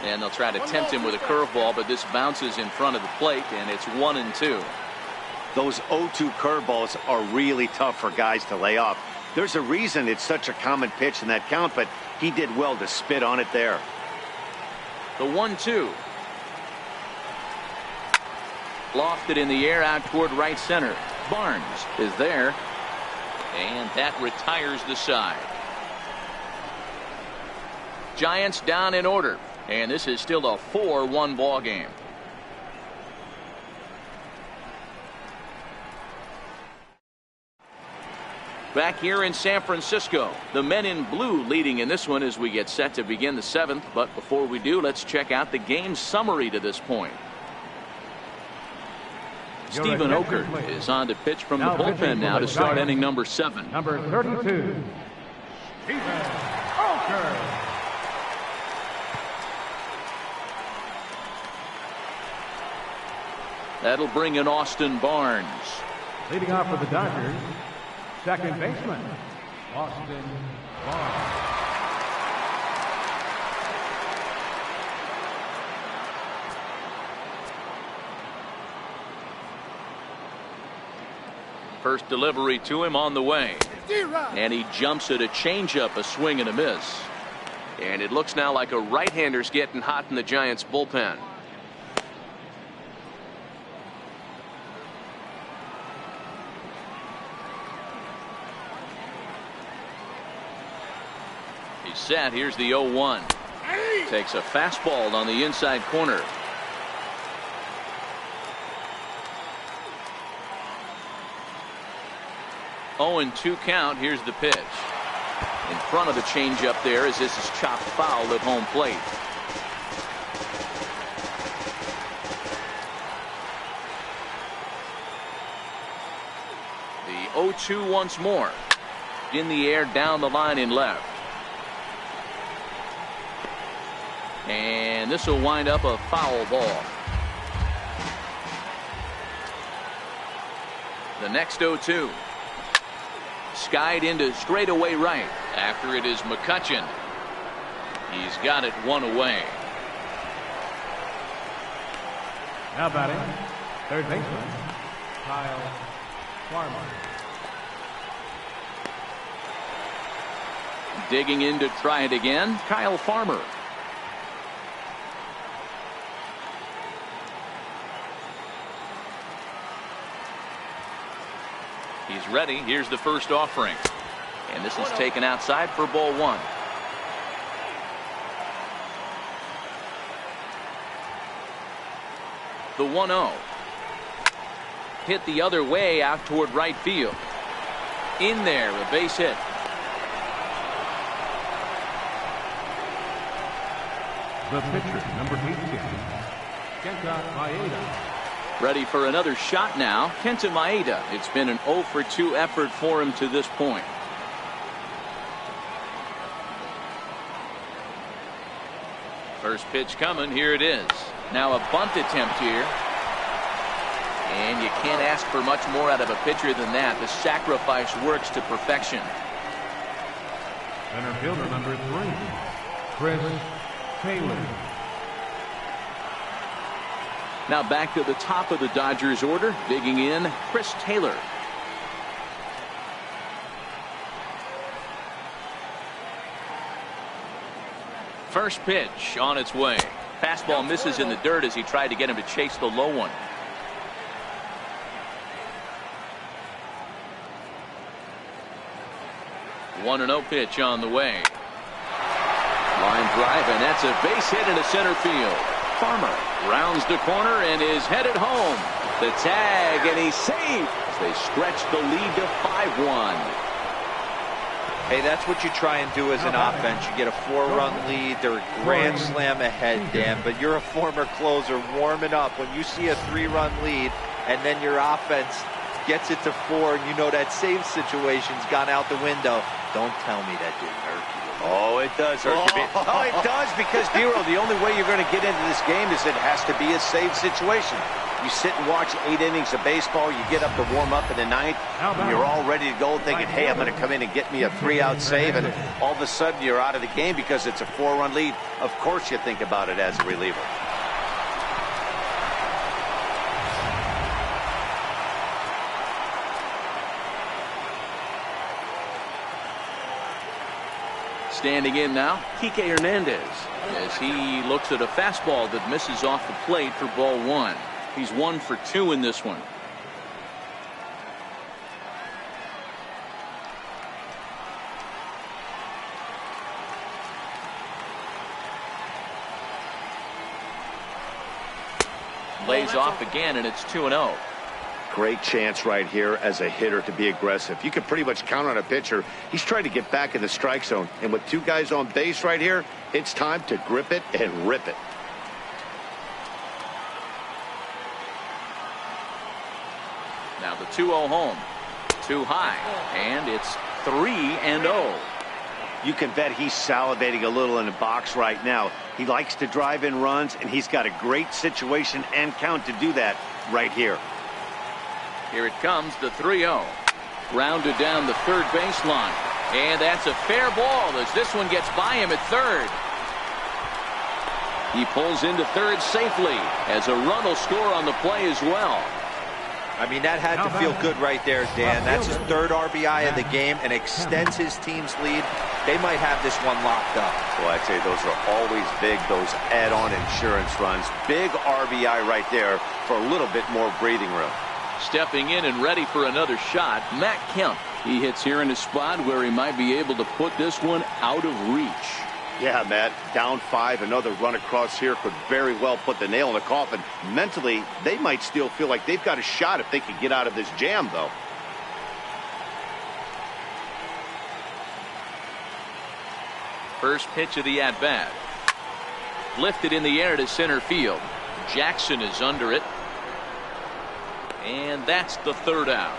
And they'll try to tempt him with a curveball, but this bounces in front of the plate, and it's 1-2. Those 0-2 curveballs are really tough for guys to lay off. There's a reason it's such a common pitch in that count, but he did well to spit on it there. The 1-2. Lofted in the air out toward right center. Barnes is there, and that retires the side. Giants down in order, and this is still a 4-1 ball game. Back here in San Francisco, the men in blue leading in this one as we get set to begin the 7th. But before we do, let's check out the game summary to this point. Stephen Oker is on to pitch from the bullpen now to start inning number 7. Number 32, Stephen Oker. That'll bring in Austin Barnes. Leading off for the Dodgers, second baseman, Austin Barnes. First delivery to him on the way. And he jumps at a changeup, a swing and a miss. And it looks now like a right-hander's getting hot in the Giants bullpen. He's set. Here's the 0-1. Takes a fastball on the inside corner. Oh, and 2 count. Here's the pitch. In front of the changeup there as this is chopped foul at home plate. The 0-2 once more. In the air down the line in left. And this will wind up a foul ball. The next 0-2. Skied into straightaway right. After it is McCutchen. He's got it 1 away. Now batting, third baseman, Kyle Farmer. Digging in to try it again, Kyle Farmer. He's ready. Here's the first offering. And this is taken outside for ball 1. The 1-0. Hit the other way out toward right field. In there, a base hit. The pitcher, number 18, Kenta Maeda. Ready for another shot now. Kenta Maeda. It's been an 0-for-2 effort for him to this point. First pitch coming. Here it is. Now a bunt attempt here. And you can't ask for much more out of a pitcher than that. The sacrifice works to perfection. Center fielder number 3, Chris Taylor. Now back to the top of the Dodgers order. Digging in, Chris Taylor. First pitch on its way. Fastball misses in the dirt as he tried to get him to chase the low one. One 1-0 pitch on the way. Line drive, and that's a base hit into center field. Farmer rounds the corner and is headed home. The tag, and he's safe. They stretch the lead to 5-1. Hey, that's what you try and do as an offense. You get a 4-run lead. They're a grand slam ahead, Dan, but you're a former closer warming up. When you see a 3-run lead and then your offense gets it to 4 and you know that save situation's gone out the window, don't tell me that didn't hurt you. Oh, it does hurt you. Oh, it does, because, Dero, the only way you're going to get into this game is it has to be a save situation. You sit and watch 8 innings of baseball, you get up to warm up in the 9th, and you're all ready to go thinking, hey, I'm going to come in and get me a 3-out save, and all of a sudden you're out of the game because it's a 4-run lead. Of course you think about it as a reliever. Standing in now, Kike Hernandez, as he looks at a fastball that misses off the plate for ball 1. He's 1 for 2 in this one. Lays off again, and it's 2-0. Great chance right here as a hitter to be aggressive. You can pretty much count on a pitcher. He's trying to get back in the strike zone. And with 2 guys on base right here, it's time to grip it and rip it. Now the 2-0 home. Too high. And it's 3-0. You can bet he's salivating a little in the box right now. He likes to drive in runs, and he's got a great situation and count to do that right here. Here it comes, the 3-0. Grounded down the third baseline. And that's a fair ball as this one gets by him at third. He pulls into third safely as a run will score on the play as well. I mean, that had to feel good right there, Dan. That's his 3rd RBI of the game and extends his team's lead. They might have this one locked up. Well, I'd say those are always big, those add-on insurance runs. Big RBI right there for a little bit more breathing room. Stepping in and ready for another shot, Matt Kemp. He hits here in a spot where he might be able to put this one out of reach. Yeah, Matt, down 5, another run across here could very well put the nail in the coffin. Mentally, they might still feel like they've got a shot if they can get out of this jam, though. First pitch of the at-bat. Lifted in the air to center field. Jackson is under it. And that's the 3rd out.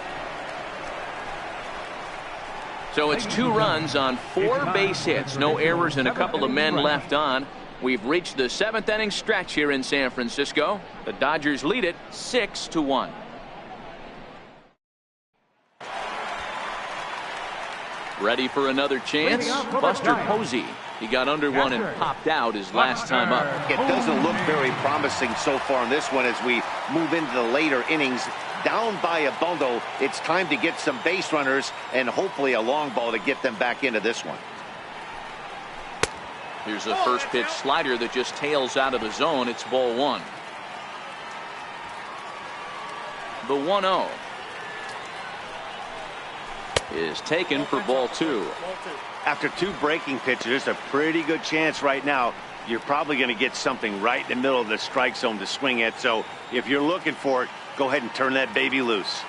So it's 2 runs on 4 base hits. No errors and a couple of men left on. We've reached the 7th inning stretch here in San Francisco. The Dodgers lead it 6-1. Ready for another chance? Buster Posey. He got under one and popped out his last time up. It doesn't look very promising so far in this one as we move into the later innings. Down by a bundle, it's time to get some base runners and hopefully a long ball to get them back into this one. Here's a first pitch slider that just tails out of the zone. It's ball 1. The 1-0 is taken for ball 2. After 2 breaking pitches, there's a pretty good chance right now you're probably going to get something right in the middle of the strike zone to swing at. So if you're looking for it, go ahead and turn that baby loose.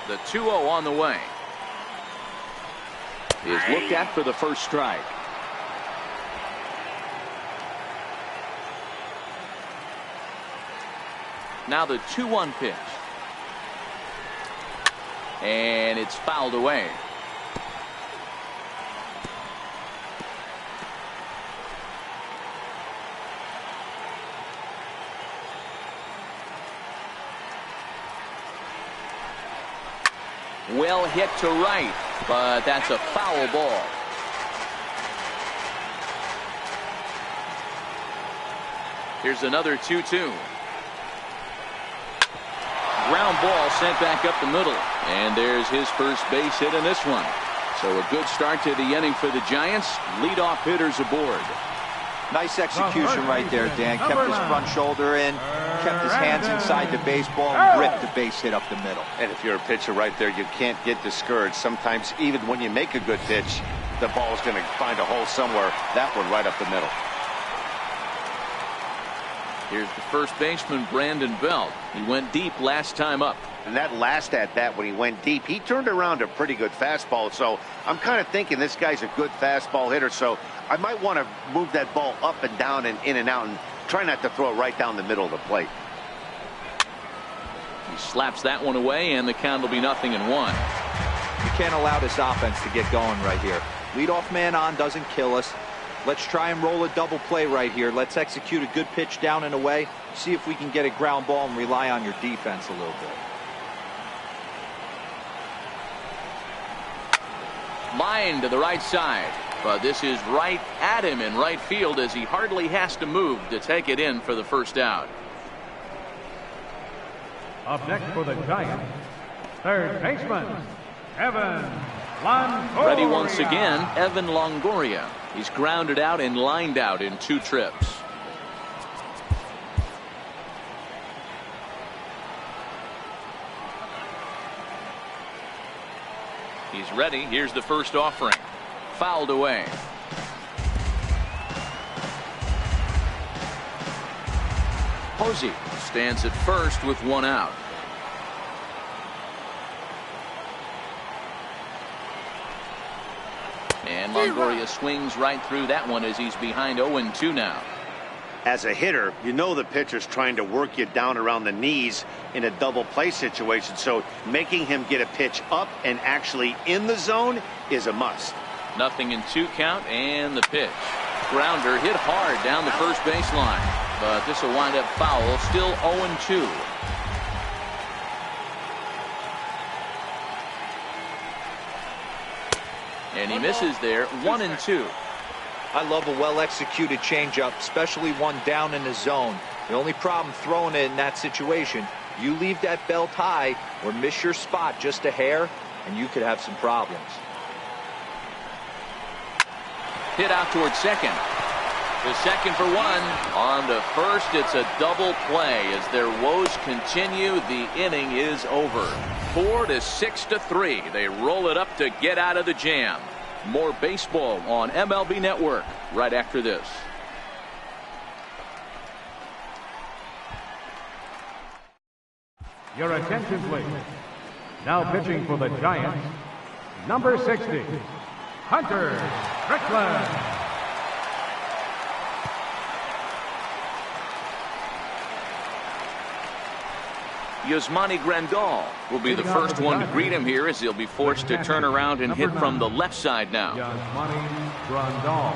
The 2-0 on the way. Is looked at for the first strike. Now the 2-1 pitch. And it's fouled away. Well hit to right, but that's a foul ball. Here's another 2-2. Ground ball sent back up the middle. And there's his first base hit in this one. So a good start to the inning for the Giants. Leadoff hitters aboard. Nice execution right there, Dan. Kept his front shoulder in, kept his hands inside the baseball, and ripped the base hit up the middle. And if you're a pitcher right there, you can't get discouraged. Sometimes even when you make a good pitch, the ball's going to find a hole somewhere. That one right up the middle. Here's the first baseman, Brandon Belt. He went deep last time up. And that last at-bat when he went deep, he turned around a pretty good fastball. So I'm kind of thinking this guy's a good fastball hitter. So I might want to move that ball up and down and in and out and try not to throw it right down the middle of the plate. He slaps that one away, and the count will be 0-1. You can't allow this offense to get going right here. Leadoff man on doesn't kill us. Let's try and roll a double play right here. Let's execute a good pitch down and away. See if we can get a ground ball and rely on your defense a little bit. Line to the right side. But this is right at him in right field as he hardly has to move to take it in for the first out. Up next for the Giants, third baseman, Evan Longoria. Ready once again, Evan Longoria. He's grounded out and lined out in 2 trips. He's ready. Here's the first offering. Fouled away. Posey stands at first with 1 out. And Longoria swings right through that one as he's behind 0-2 now. As a hitter, you know the pitcher's trying to work you down around the knees in a double play situation, so making him get a pitch up and actually in the zone is a must. 0-2 count, and the pitch. Grounder hit hard down the first baseline, but this will wind up foul. Still 0-2. And he misses there. 1-2. I love a well-executed changeup, especially one down in the zone. The only problem throwing it in that situation, you leave that belt high or miss your spot just a hair, and you could have some problems. Hit out towards second. The second for 1. On to first. It's a double play as their woes continue. The inning is over. 4-6-3. They roll it up to get out of the jam. More baseball on MLB Network right after this. Your attention, please. Now pitching for the Giants, number 60, Hunter Strickland. Yasmani Grandal will be the first one to greet him here as he'll be forced to turn around and hit from the left side now. Yasmani Grandal.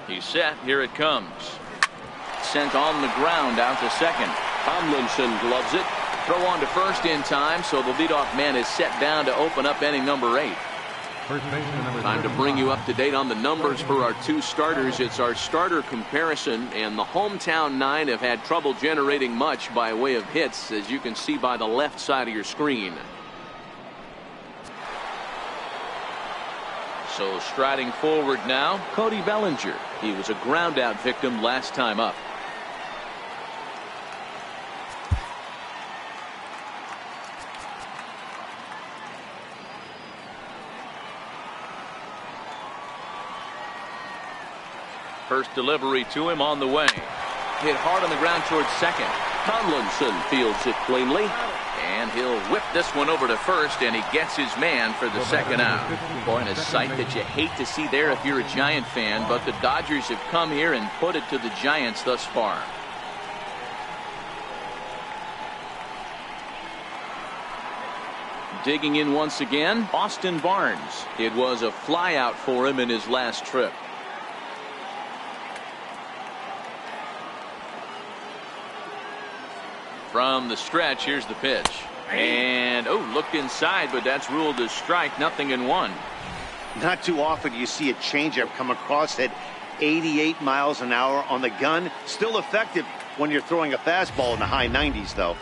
He's set. Here it comes. Sent on the ground out to second. Tomlinson gloves it. Throw on to first in time, so the leadoff man is set down to open up inning number 8. Time to bring you up to date on the numbers for our 2 starters. It's our starter comparison, and the hometown 9 have had trouble generating much by way of hits, as you can see by the left side of your screen. So striding forward now, Cody Bellinger. He was a ground out victim last time up. First delivery to him on the way. Hit hard on the ground towards second. Tomlinson fields it cleanly. And he'll whip this one over to first, and he gets his man for the second out. Boy, in a sight that you hate to see there if you're a Giant fan, but the Dodgers have come here and put it to the Giants thus far. Digging in once again, Austin Barnes. It was a flyout for him in his last trip. From the stretch, here's the pitch. And, looked inside, but that's ruled a strike. 0-1. Not too often you see a changeup come across at 88 miles an hour on the gun. Still effective when you're throwing a fastball in the high 90s, though.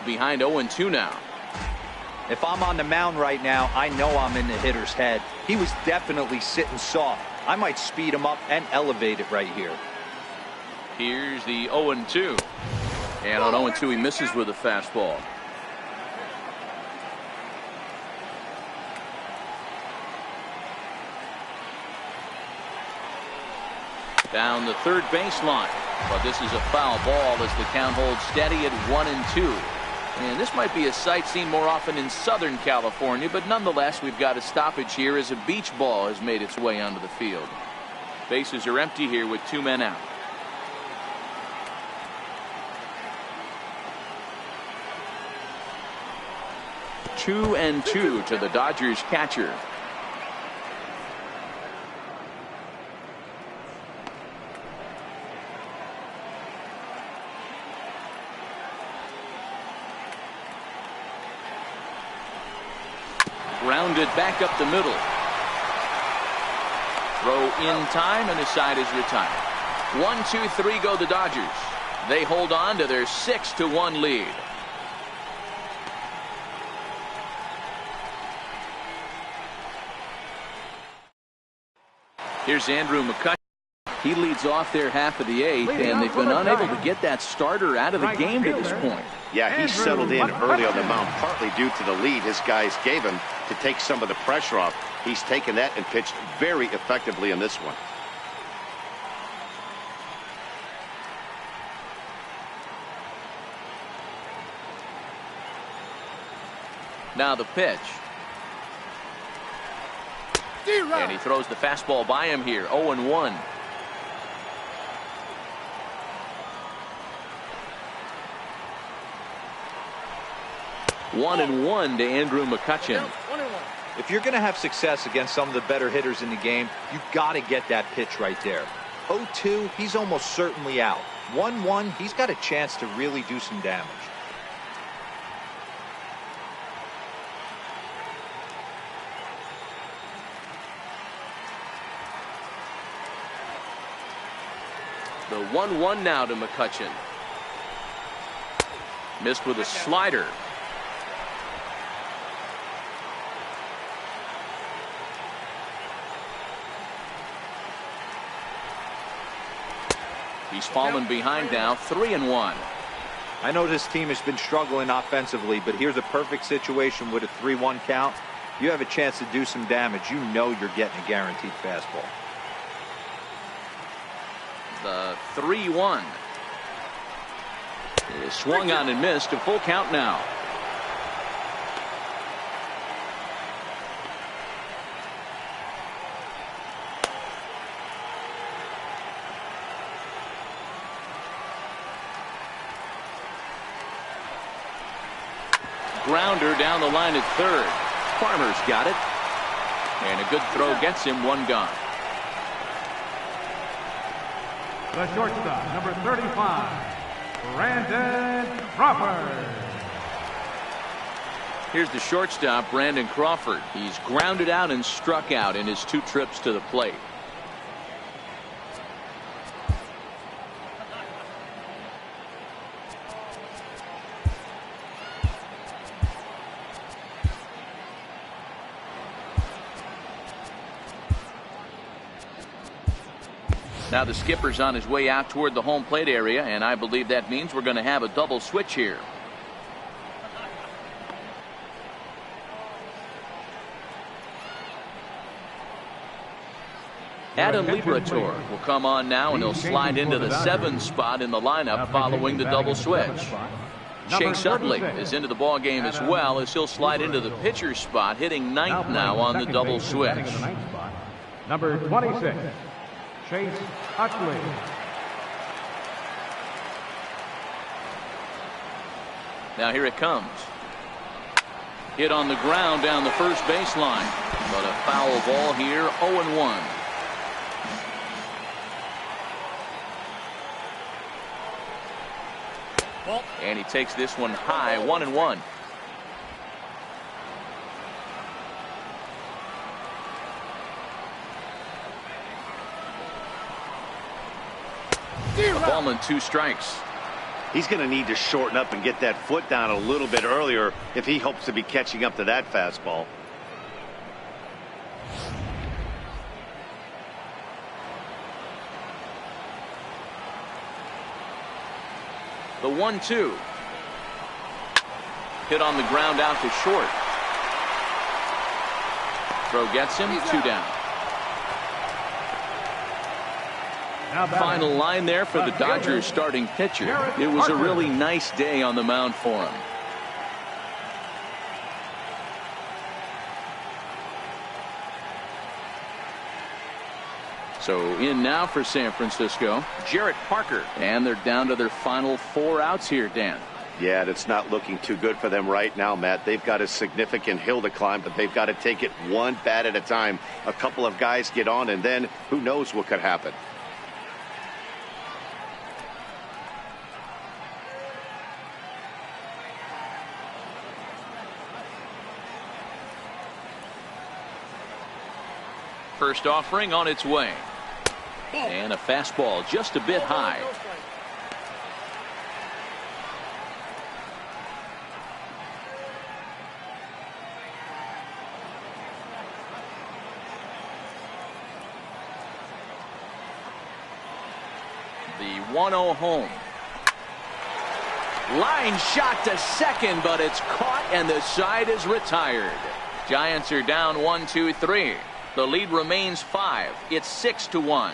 Behind 0-2 now. If I'm on the mound right now, I know I'm in the hitter's head. He was definitely sitting soft. I might speed him up and elevate it right here. Here's the 0-2. And on 0-2, he misses with a fastball. Down the third baseline. But this is a foul ball as the count holds steady at 1-2. And this might be a sight seen more often in Southern California, but nonetheless, we've got a stoppage here as a beach ball has made its way onto the field. Bases are empty here with 2 men out. Two and two to the Dodgers catcher. Grounded back up the middle. Throw in time, and his side is retired. 1-2-3 go the Dodgers. They hold on to their 6-1 lead. Here's Andrew McCutcheon. He leads off their half of the 8th, and they've been unable to get that starter out of the game to this point. Yeah, he settled in early on the mound, partly due to the lead his guys gave him to take some of the pressure off. He's taken that and pitched very effectively in this one. Now the pitch. And he throws the fastball by him here. 0-1. One and one to Andrew McCutcheon. If you're going to have success against some of the better hitters in the game, you've got to get that pitch right there. 0-2, he's almost certainly out. 1-1, he's got a chance to really do some damage. The 1-1 now to McCutcheon. Missed with a slider. He's fallen behind now. 3-1. I know this team has been struggling offensively, but here's a perfect situation with a 3-1 count. You have a chance to do some damage. You know you're getting a guaranteed fastball. The 3-1 is swung on and missed. A full count now. Grounder down the line at third. Farmer's got it. And a good throw gets him one gone. The shortstop, number 35, Brandon Crawford. Here's the shortstop, Brandon Crawford. He's grounded out and struck out in his 2 trips to the plate. Now the skipper's on his way out toward the home plate area, and I believe that means we're going to have a double switch here. Adam Liberator will come on now, and he'll slide into the 7th spot in the lineup following the double switch. Chase Utley is into the ball game as well, as he'll slide into the pitcher's spot, hitting 9th now on the double switch. Number 26, Chase Utley. Now here it comes. Hit on the ground down the first baseline, but a foul ball here. 0-1. And he takes this one high. 1-1. A ball and 2 strikes. He's going to need to shorten up and get that foot down a little bit earlier if he hopes to be catching up to that fastball. The 1-2. Hit on the ground out to short. Throw gets him. 2 down. Final line there for the Dodgers starting pitcher. It was a really nice day on the mound for him. So in now for San Francisco, Jarrett Parker. And they're down to their final 4 outs here, Dan. Yeah, it's not looking too good for them right now, Matt. They've got a significant hill to climb, but they've got to take it one bat at a time. A couple of guys get on, and then who knows what could happen. First offering on its way. And a fastball just a bit high. The 1-0 home. Line shot to second, but it's caught and the side is retired. Giants are down 1-2-3. The lead remains 5. It's 6-1.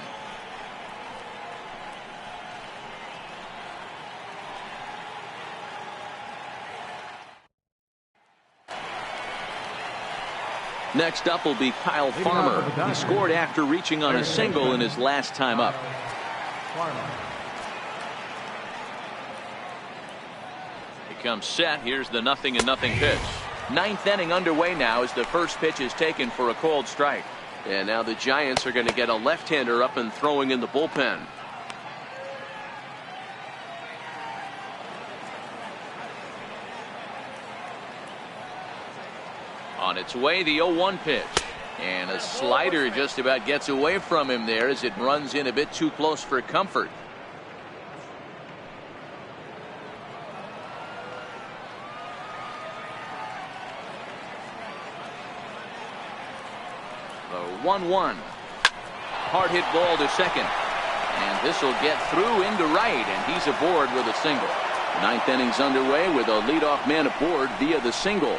Next up will be Kyle Farmer. He scored after reaching on a single in his last time up. He comes set. Here's the 0-0 pitch. 9th inning underway now as the first pitch is taken for a cold strike. And now the Giants are going to get a left-hander up and throwing in the bullpen. On its way, the 0-1 pitch. And a slider just about gets away from him there as it runs in a bit too close for comfort. The 1-1. Hard hit ball to second. And this will get through into right, and he's aboard with a single. 9th inning's underway with a leadoff man aboard via the single.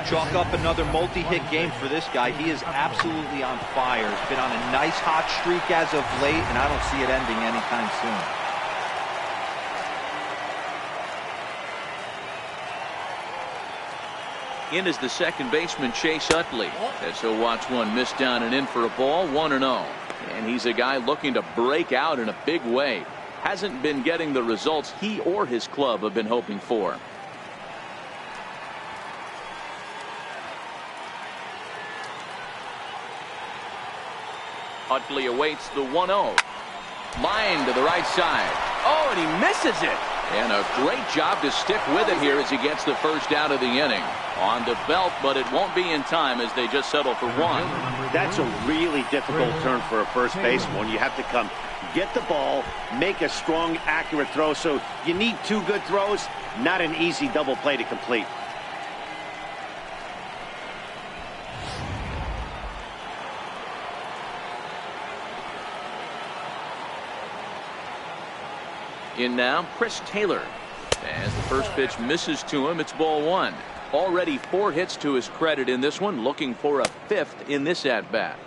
Chalk up another multi-hit game for this guy. He is absolutely on fire. He's been on a nice hot streak as of late, and I don't see it ending anytime soon. In is the second baseman Chase Utley, as he'll watch one miss down and in for a ball. 1-0. And he's a guy looking to break out in a big way. Hasn't been getting the results he or his club have been hoping for. Utley awaits the 1-0. Line to the right side. Oh, and he misses it. And a great job to stick with it here as he gets the first out of the inning. On the belt, but it won't be in time as they just settle for 1. That's a really difficult turn for a first baseman. You have to come get the ball, make a strong, accurate throw. So you need 2 good throws, not an easy double play to complete. In now, Chris Taylor. As the first pitch misses to him, it's ball 1. Already 4 hits to his credit in this one, looking for a 5th in this at-bat.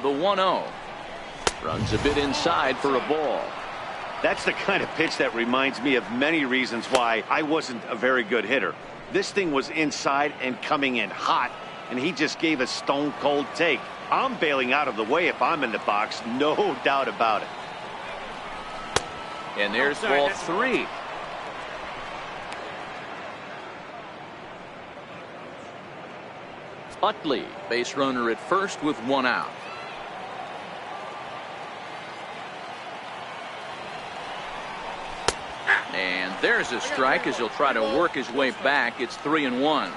The 1-0. Runs a bit inside for a ball. That's the kind of pitch that reminds me of many reasons why I wasn't a very good hitter. This thing was inside and coming in hot, and he just gave a stone-cold take. I'm bailing out of the way if I'm in the box, no doubt about it. And there's ball 3. Utley, base runner at first with 1 out. And there's a strike as he'll try to work his way back. It's 3-1.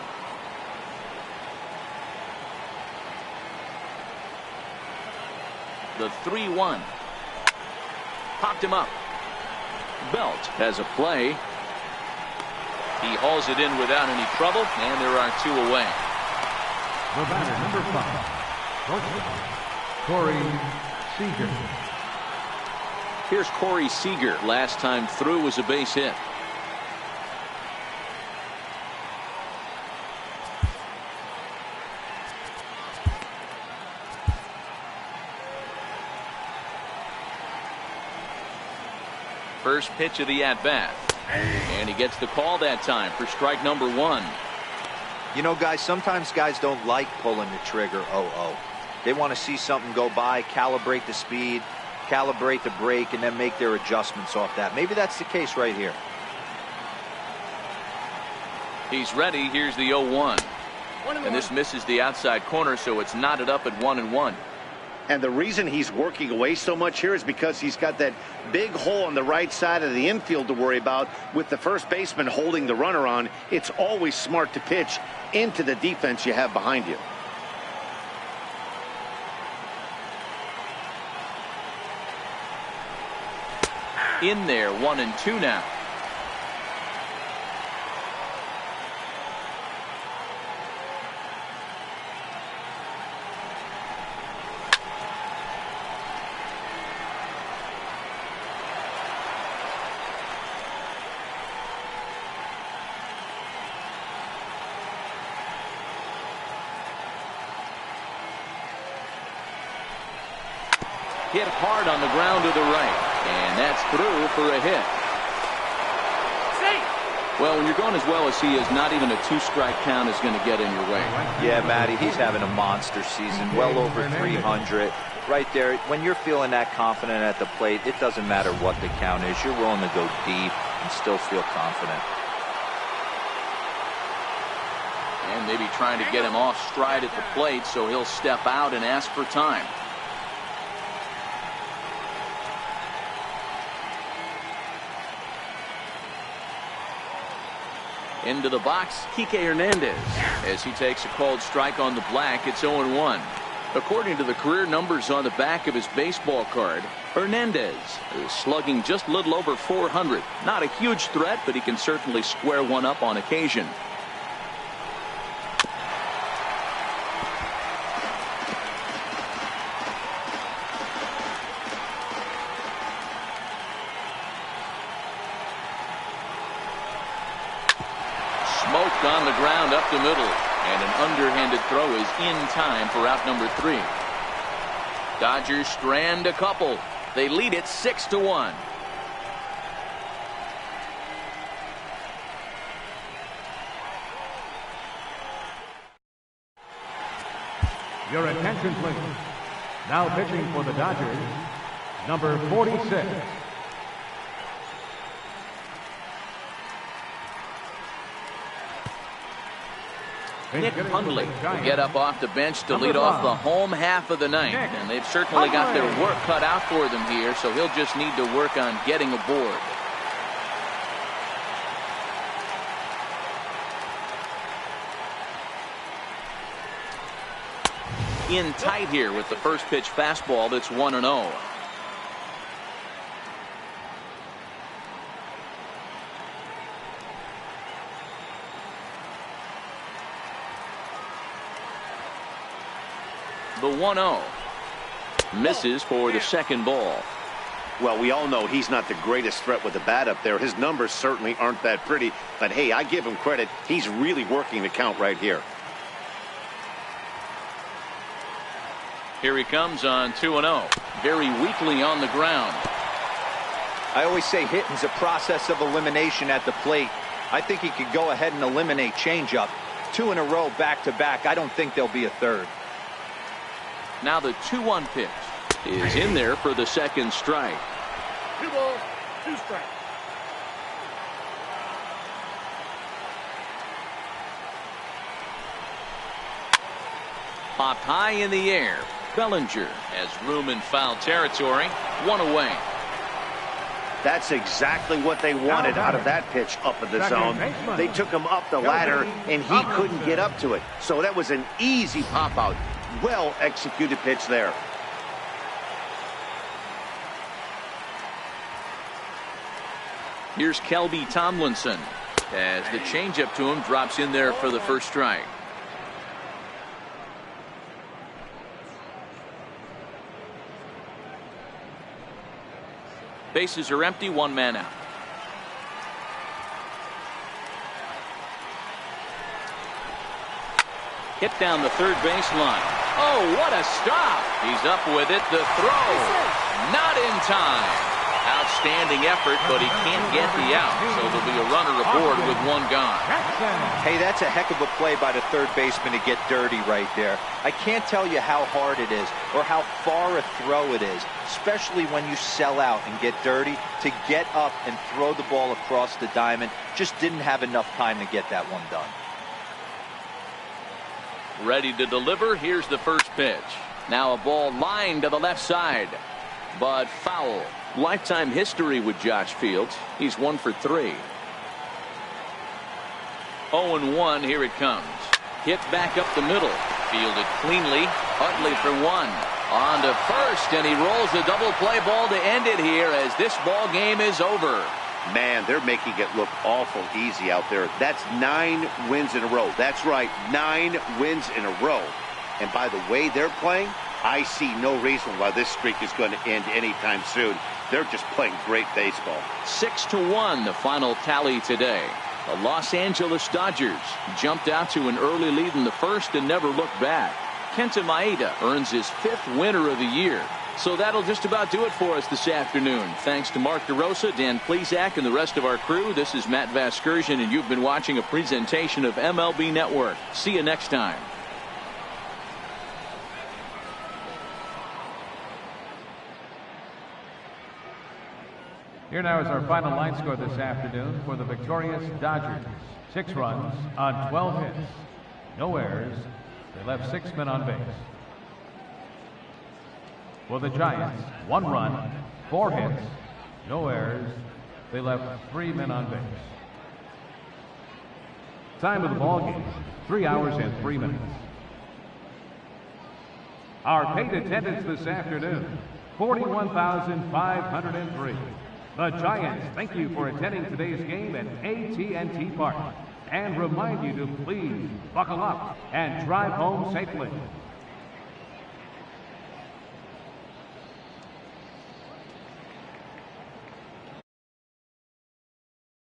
The 3-1. Popped him up. Belt has a play. He hauls it in without any trouble, and there are 2 away. The batter, number 5, Corey Seager. Here's Corey Seager. Last time through was a base hit. First pitch of the at-bat. And he gets the call that time for strike number 1. You know, guys, sometimes guys don't like pulling the trigger 0-0. They want to see something go by, calibrate the speed, calibrate the break, and then make their adjustments off that. Maybe that's the case right here. He's ready. Here's the 0-1. And this misses the outside corner, so it's knotted up at 1-1. And the reason he's working away so much here is because he's got that big hole on the right side of the infield to worry about. With the first baseman holding the runner on, it's always smart to pitch into the defense you have behind you. In there, 1-2 now. Hit hard on the ground to the right. And that's through for a hit. Well, when you're going as well as he is, not even a 2-strike count is going to get in your way. Yeah, Matty, he's having a monster season, well over 300. Right there, when you're feeling that confident at the plate, it doesn't matter what the count is. You're willing to go deep and still feel confident. And maybe trying to get him off stride at the plate, so he'll step out and ask for time. Into the box, Kike Hernandez. As he takes a called strike on the black, it's 0-1. According to the career numbers on the back of his baseball card, Hernandez is slugging just a little over 400. Not a huge threat, but he can certainly square one up on occasion. Smoked on the ground up the middle, and an underhanded throw is in time for out number 3. Dodgers strand a couple. They lead it 6-1. Your attention, please. Now pitching for the Dodgers, number 46. Nick Hundley will get up off the bench to lead off the home half of the ninth. And they've certainly got their work cut out for them here, so he'll just need to work on getting aboard. In tight here with the first pitch fastball that's 1-0. The 1-0 misses for the second ball. Well, we all know he's not the greatest threat with the bat up there. His numbers certainly aren't that pretty. But, hey, I give him credit. He's really working the count right here. Here he comes on 2-0. Very weakly on the ground. I always say hitting's a process of elimination at the plate. I think he could go ahead and eliminate changeup. 2 in a row back-to-back. I don't think there'll be a third. Now the 2-1 pitch is in there for the second strike. 2 balls, 2 strikes. Popped high in the air. Bellinger has room in foul territory. 1 away. That's exactly what they wanted out of that pitch up in the zone. They took him up the ladder, and he couldn't get up to it. So that was an easy pop-out. Well executed pitch there. Here's Kelby Tomlinson as the changeup to him drops in there for the first strike. Bases are empty, 1 man out. Hit down the third baseline. Oh, what a stop. He's up with it. The throw. Not in time. outstanding effort, but he can't get the out. So there'll be a runner aboard with one gone. Hey, that's a heck of a play by the third baseman to get dirty right there. I can't tell you how hard it is or how far a throw it is, especially when you sell out and get dirty, to get up and throw the ball across the diamond. Just didn't have enough time to get that one done. Ready to deliver. Here's the first pitch. Now a ball lined to the left side, but foul. Lifetime history with Josh Fields. He's 1 for 3. 0-1. Here it comes. Hit back up the middle. Fielded cleanly. Utley for 1. On to first, and he rolls a double play ball to end it here as this ball game is over. Man, they're making it look awful easy out there. That's 9 wins in a row. That's right, 9 wins in a row. And by the way they're playing, I see no reason why this streak is going to end anytime soon. They're just playing great baseball. 6-1, the final tally today. The Los Angeles Dodgers jumped out to an early lead in the first and never looked back. Kenta Maeda earns his 5th winner of the year. So that'll just about do it for us this afternoon. Thanks to Mark DeRosa, Dan Plesac, and the rest of our crew. This is Matt Vasgersian, and you've been watching a presentation of MLB Network. See you next time. Here now is our final line score this afternoon for the victorious Dodgers. 6 runs on 12 hits. No errors. They left 6 men on base. For the Giants, 1 run, 4 hits, no errors. They left 3 men on base. Time of the ball game, 3 hours and 3 minutes. Our paid attendance this afternoon, 41,503. The Giants thank you for attending today's game at AT&T Park and remind you to please buckle up and drive home safely.